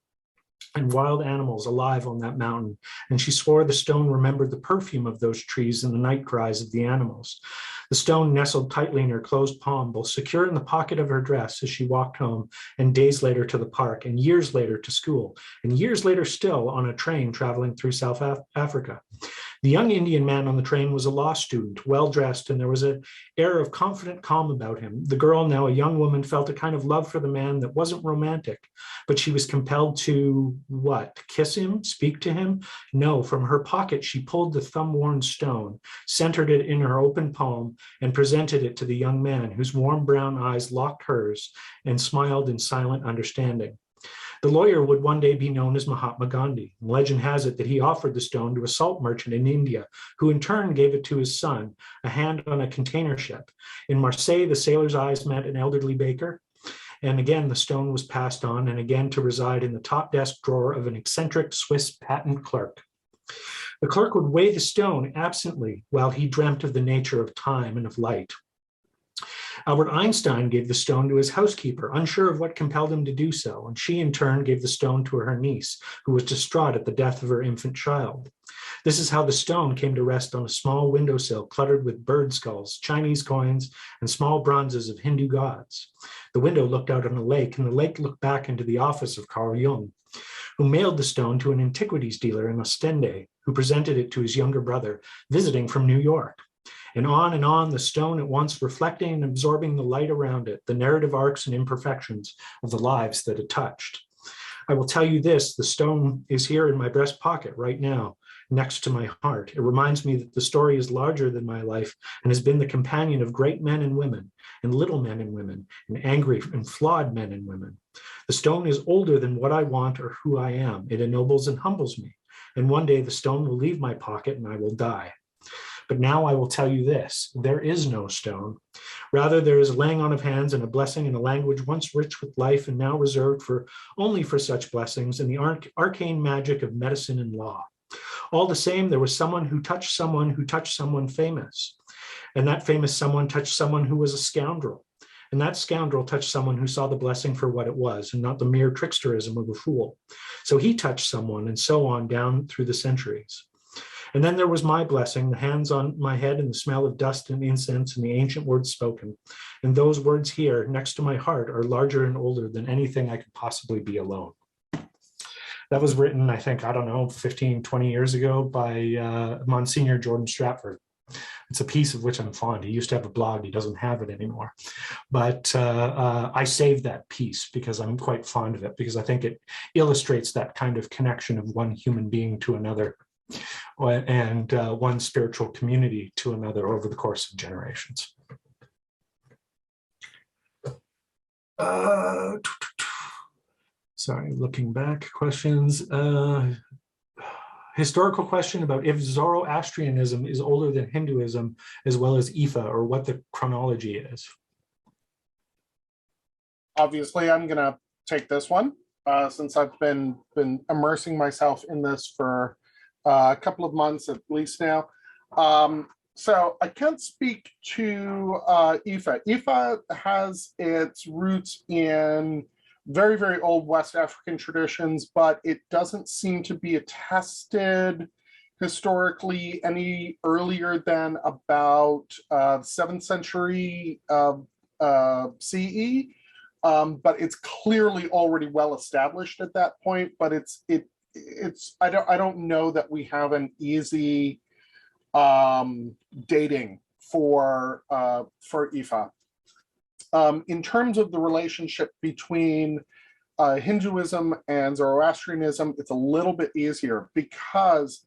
and wild animals alive on that mountain, and she swore the stone remembered the perfume of those trees and the night cries of the animals. The stone nestled tightly in her closed palm, both secure in the pocket of her dress as she walked home, and days later to the park, and years later to school, and years later still on a train traveling through South Africa. The young Indian man on the train was a law student, well-dressed, and there was an air of confident calm about him. The girl, now a young woman, felt a kind of love for the man that wasn't romantic, but she was compelled to, what, kiss him, speak to him? No, from her pocket she pulled the thumb-worn stone, centered it in her open palm, and presented it to the young man, whose warm brown eyes locked hers and smiled in silent understanding. The lawyer would one day be known as Mahatma Gandhi. Legend has it that he offered the stone to a salt merchant in India, who in turn gave it to his son, a hand on a container ship. In Marseille, the sailor's eyes met an elderly baker, and again the stone was passed on, and again to reside in the top desk drawer of an eccentric Swiss patent clerk. The clerk would weigh the stone absently while he dreamt of the nature of time and of light. Albert Einstein gave the stone to his housekeeper, unsure of what compelled him to do so, and she in turn gave the stone to her niece, who was distraught at the death of her infant child. This is how the stone came to rest on a small windowsill cluttered with bird skulls, Chinese coins, and small bronzes of Hindu gods. The window looked out on a lake, and the lake looked back into the office of Carl Jung, who mailed the stone to an antiquities dealer in Ostende, who presented it to his younger brother, visiting from New York. And on, the stone at once reflecting and absorbing the light around it, the narrative arcs and imperfections of the lives that it touched. I will tell you this, the stone is here in my breast pocket right now, next to my heart. It reminds me that the story is larger than my life and has been the companion of great men and women, and little men and women, and angry and flawed men and women. The stone is older than what I want or who I am. It ennobles and humbles me. And one day the stone will leave my pocket and I will die. But now I will tell you this, there is no stone. Rather, there is a laying on of hands and a blessing in a language once rich with life and now reserved only for such blessings, and the arcane magic of medicine and law. All the same, there was someone who touched someone famous. And that famous someone touched someone who was a scoundrel. And that scoundrel touched someone who saw the blessing for what it was and not the mere tricksterism of a fool. So he touched someone, and so on down through the centuries. And then there was my blessing, the hands on my head and the smell of dust and incense and the ancient words spoken. And those words here next to my heart are larger and older than anything I could possibly be alone. That was written, I think, 15, 20 years ago by Monsignor Jordan Stratford. It's a piece of which I'm fond. He used to have a blog. He doesn't have it anymore. But I saved that piece because I'm quite fond of it, because I think it illustrates that kind of connection of one human being to another, and one spiritual community to another over the course of generations. Sorry, looking back, questions. Historical question about if Zoroastrianism is older than Hinduism as well as Ifa, or what the chronology is. Obviously, I'm going to take this one since I've been immersing myself in this for a couple of months at least now. So I can't speak to Ifa. Ifa has its roots in very, very old West African traditions, but it doesn't seem to be attested historically any earlier than about 7th century CE. But it's clearly already well established at that point. But I don't know that we have an easy dating for Ifa. In terms of the relationship between Hinduism and Zoroastrianism, it's a little bit easier because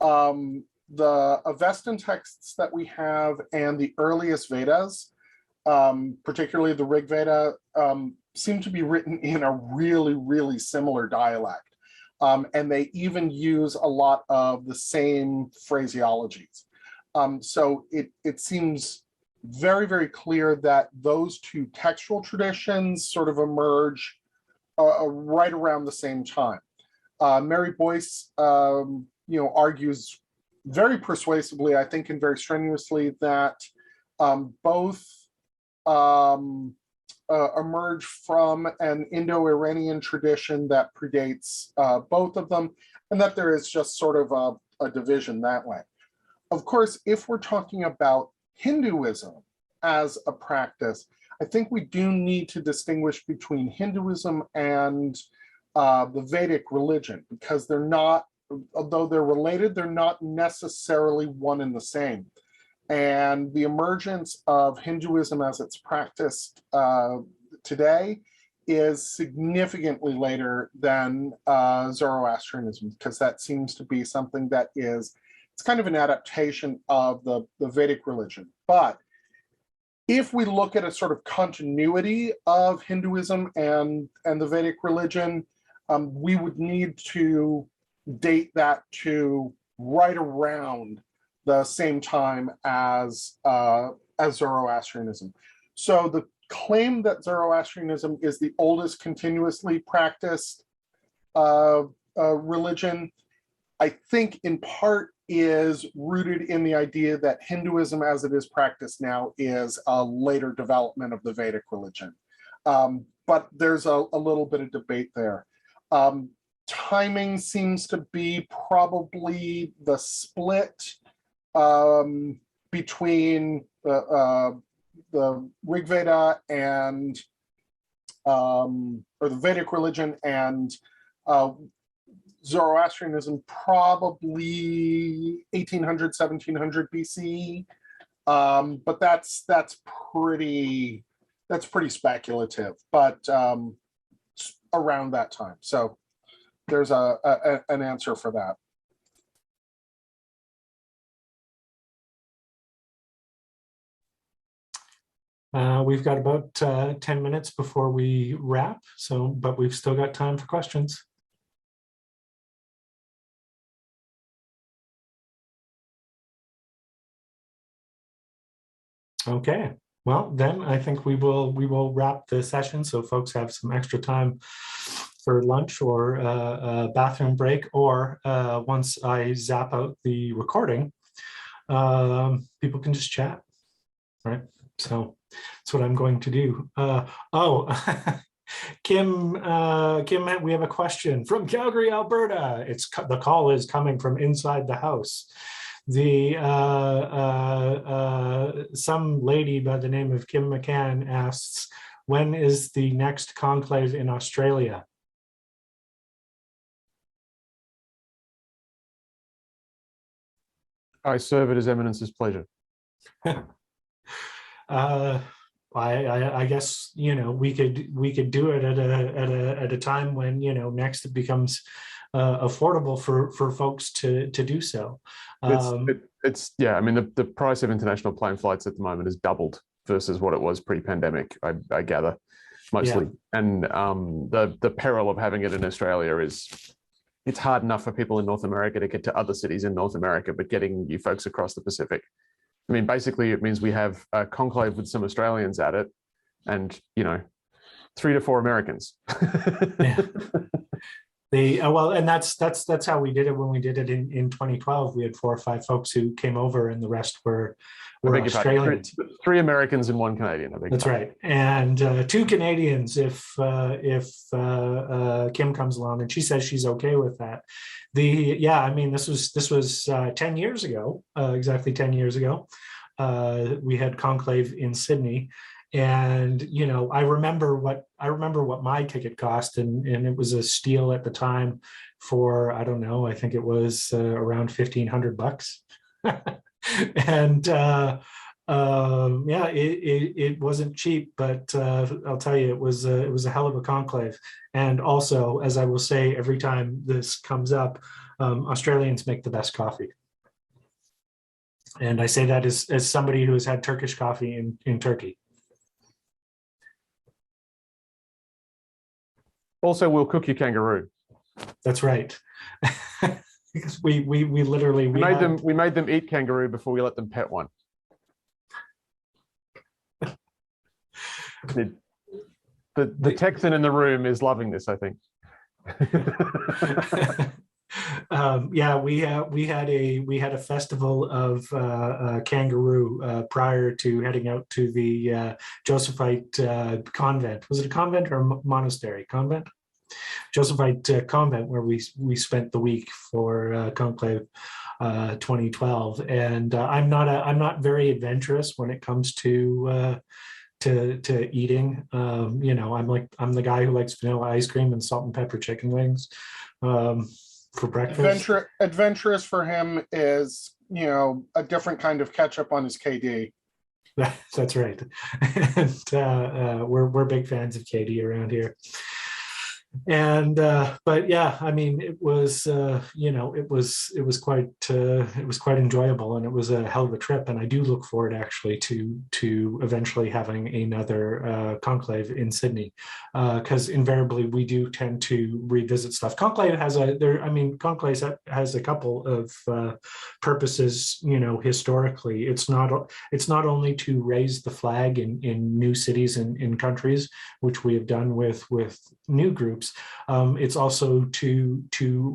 the Avestan texts that we have and the earliest Vedas, particularly the Rig Veda, seem to be written in a really, really similar dialect. And they even use a lot of the same phraseologies. So it seems very, very clear that those two textual traditions sort of emerge right around the same time. Mary Boyce, argues very persuasively, I think, and very strenuously that both emerge from an Indo-Iranian tradition that predates both of them, and that there is just sort of a division that way. Of course, if we're talking about Hinduism as a practice, I think we do need to distinguish between Hinduism and the Vedic religion, because they're not, although they're related, they're not necessarily one and the same. And the emergence of Hinduism as it's practiced today is significantly later than Zoroastrianism, because that seems to be something that it's kind of an adaptation of the Vedic religion. But if we look at a sort of continuity of Hinduism and the Vedic religion, we would need to date that to right around the same time as Zoroastrianism. So the claim that Zoroastrianism is the oldest continuously practiced religion, I think in part is rooted in the idea that Hinduism as it is practiced now is a later development of the Vedic religion. But there's a little bit of debate there. Timing seems to be probably the split between the Rig Veda and or the Vedic religion and Zoroastrianism, probably 1800, 1700 BCE. But that's pretty speculative, but around that time. So there's an answer for that. We've got about 10 minutes before we wrap, but we've still got time for questions. Okay, well, then I think we will wrap the session so folks have some extra time for lunch or a bathroom break, or once I zap out the recording, people can just chat, right? So that's what I'm going to do. Kim, we have a question from Calgary, Alberta. The call is coming from inside the house. Some lady by the name of Kim McCann asks, when is the next conclave in Australia? I serve at His Eminence's pleasure. I guess, you know, we could do it at a time when, you know, next it becomes affordable for folks to do so. It's yeah, I mean, the price of international plane flights at the moment has doubled versus what it was pre-pandemic, I gather, mostly. Yeah. And the peril of having it in Australia is it's hard enough for people in North America to get to other cities in North America, but getting you folks across the Pacific, I mean, basically it means we have a conclave with some Australians at it and, you know, 3 to 4 Americans. Yeah. Well, and that's how we did it when we did it in 2012. We had 4 or 5 folks who came over, and the rest were Australian. 3 Americans and 1 Canadian. That's right, and 2 Canadians if Kim comes along, and she says she's okay with that. I mean, this was 10 years ago, exactly 10 years ago. We had conclave in Sydney. And, you know, I remember what my ticket cost, and it was a steal at the time for, I don't know, I think it was around $1,500. And it wasn't cheap, but I'll tell you, it was a hell of a conclave. And also, as I will say every time this comes up, Australians make the best coffee. And I say that as somebody who has had Turkish coffee in Turkey. Also, we'll cook you kangaroo. That's right. Because we literally we made them eat kangaroo before we let them pet one. The Texan in the room is loving this, I think. We had a festival of kangaroo prior to heading out to the Josephite convent. Was it a convent or a monastery? Convent? Josephite convent, where we spent the week for Conclave 2012. And I'm not very adventurous when it comes to eating. You know, I'm the guy who likes vanilla ice cream and salt and pepper chicken wings. For breakfast. Adventurous for him is, you know, a different kind of ketchup on his KD. That's right. And we're big fans of KD around here. And but yeah, I mean, it was you know, it was quite enjoyable, and it was a hell of a trip. And I do look forward actually to eventually having another conclave in Sydney, because invariably we do tend to revisit stuff. Conclave has a couple of purposes, you know, historically. It's not only to raise the flag in new cities and in countries, which we have done with new groups. It's also to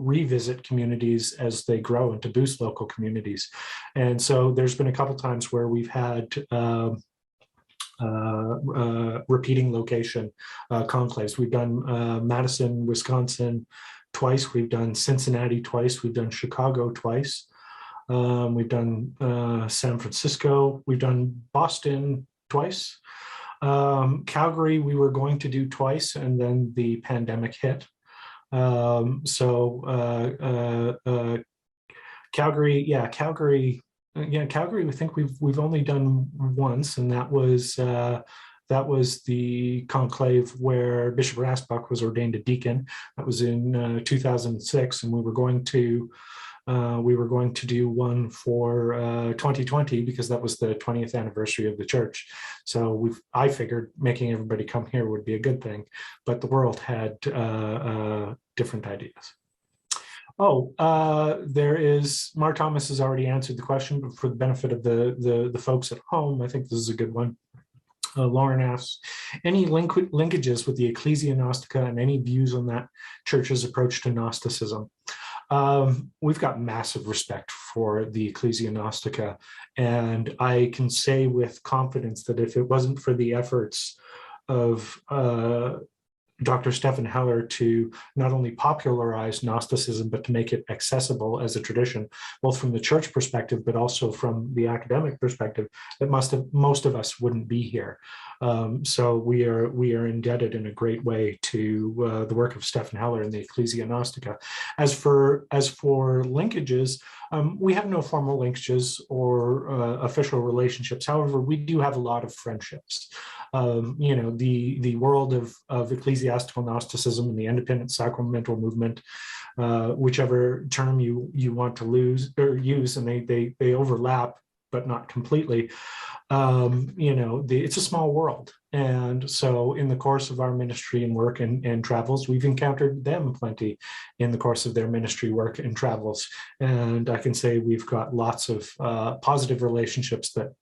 revisit communities as they grow and to boost local communities. And so there's been a couple times where we've had repeating location conclaves. We've done Madison, Wisconsin twice. We've done Cincinnati twice. We've done Chicago twice. We've done San Francisco. We've done Boston twice. Calgary, we were going to do twice, and then the pandemic hit. Calgary, I think we've only done once, and that was the conclave where Bishop Rasbach was ordained a deacon. That was in 2006, and we were going to We were going to do one for 2020 because that was the 20th anniversary of the church. So I figured making everybody come here would be a good thing, but the world had different ideas. There is, Mark Thomas has already answered the question, but for the benefit of the folks at home, I think this is a good one. Lauren asks, any linkages with the Ecclesia Gnostica and any views on that church's approach to Gnosticism? We've got massive respect for the Ecclesia Gnostica, and I can say with confidence that if it wasn't for the efforts of Dr. Stephen Heller to not only popularize Gnosticism, but to make it accessible as a tradition, both from the church perspective, but also from the academic perspective, that most of us wouldn't be here. So we are indebted in a great way to the work of Stephen Heller and the Ecclesia Gnostica. As for linkages, we have no formal linkages or official relationships. However, we do have a lot of friendships. The world of ecclesiastical Gnosticism and the independent sacramental movement, whichever term you want to use, and they overlap, but not completely. It's a small world. And so in the course of our ministry and work and travels, we've encountered them plenty in the course of their ministry work and travels. And I can say we've got lots of positive relationships that,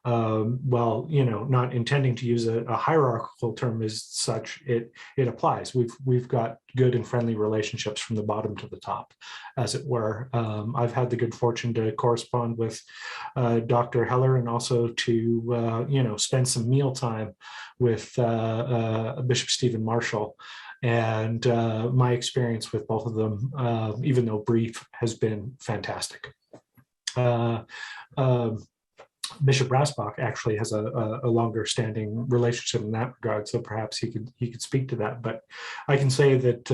not intending to use a hierarchical term as such, it applies. We've got good and friendly relationships from the bottom to the top, as it were. I've had the good fortune to correspond with Dr. Heller, and also to spend some meal time with Bishop Stephen Marshall. And my experience with both of them, even though brief, has been fantastic. Bishop Rasbach actually has a longer standing relationship in that regard, so perhaps he could speak to that. But I can say that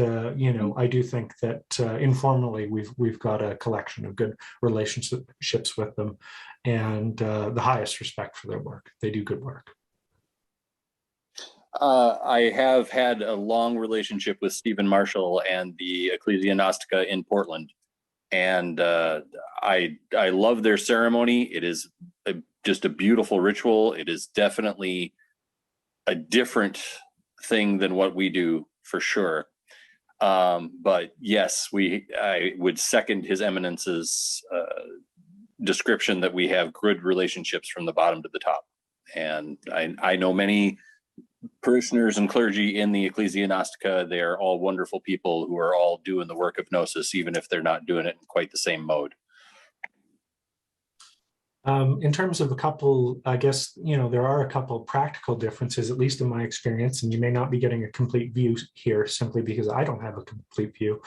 I do think that informally we've got a collection of good relationships with them, and the highest respect for their work. They do good work. I have had a long relationship with Stephen Marshall and the Ecclesia Gnostica in Portland, and I love their ceremony. It is just a beautiful ritual. It is definitely a different thing than what we do, for sure. But yes, I would second His Eminence's description that we have good relationships from the bottom to the top. And I know many parishioners and clergy in the Ecclesia Gnostica. They are all wonderful people who are all doing the work of Gnosis, even if they're not doing it in quite the same mode. In terms of a couple, I guess, there are a couple practical differences, at least in my experience, and you may not be getting a complete view here simply because I don't have a complete view.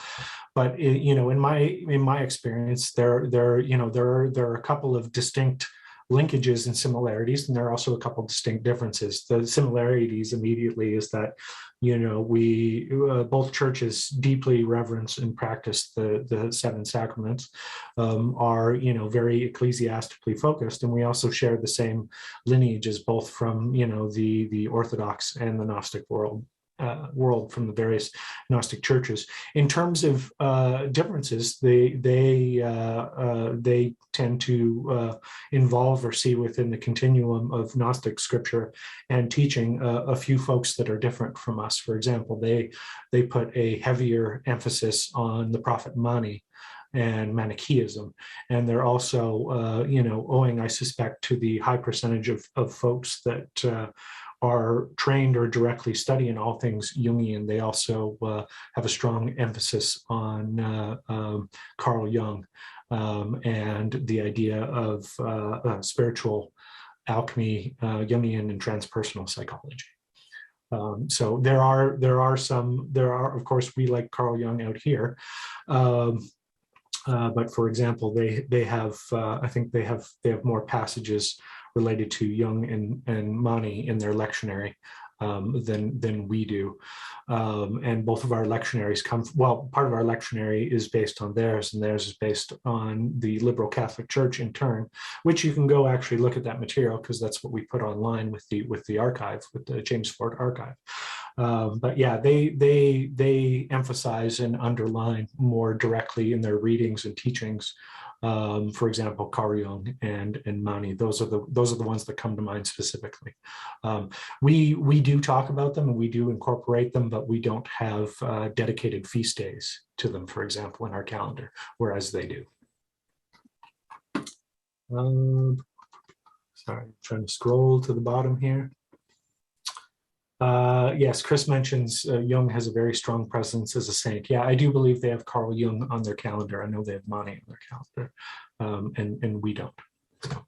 But in my experience, there are a couple of distinct linkages and similarities, and there are also a couple of distinct differences. The similarities immediately is that we both churches deeply reverence and practice the seven sacraments, are very ecclesiastically focused, and we also share the same lineages, both from the Orthodox and the Gnostic world from the various Gnostic churches. In terms of differences, they tend to involve or see within the continuum of Gnostic scripture and teaching a few folks that are different from us. For example, they put a heavier emphasis on the prophet Mani and Manichaeism, and they're also owing, I suspect, to the high percentage of folks that are trained or directly studying all things Jungian. They also have a strong emphasis on Carl Jung and the idea of spiritual alchemy, Jungian and transpersonal psychology. So there are, of course, we like Carl Jung out here. But for example, they have, I think they have more passages related to Jung and Mani in their lectionary than we do. And both of our lectionaries part of our lectionary is based on theirs, and theirs is based on the Liberal Catholic Church in turn, which you can go actually look at that material, because that's what we put online with the archive, with the James Ford archive. But yeah, they emphasize and underline more directly in their readings and teachings. For example, Carl Jung and Mani, those are the ones that come to mind specifically. We do talk about them and we do incorporate them, but we don't have dedicated feast days to them, for example, in our calendar, whereas they do. Sorry, I'm trying to scroll to the bottom here. Yes, Chris mentions Jung has a very strong presence as a saint. Yeah, I do believe they have Carl Jung on their calendar. I know they have Mani on their calendar, and we don't. So.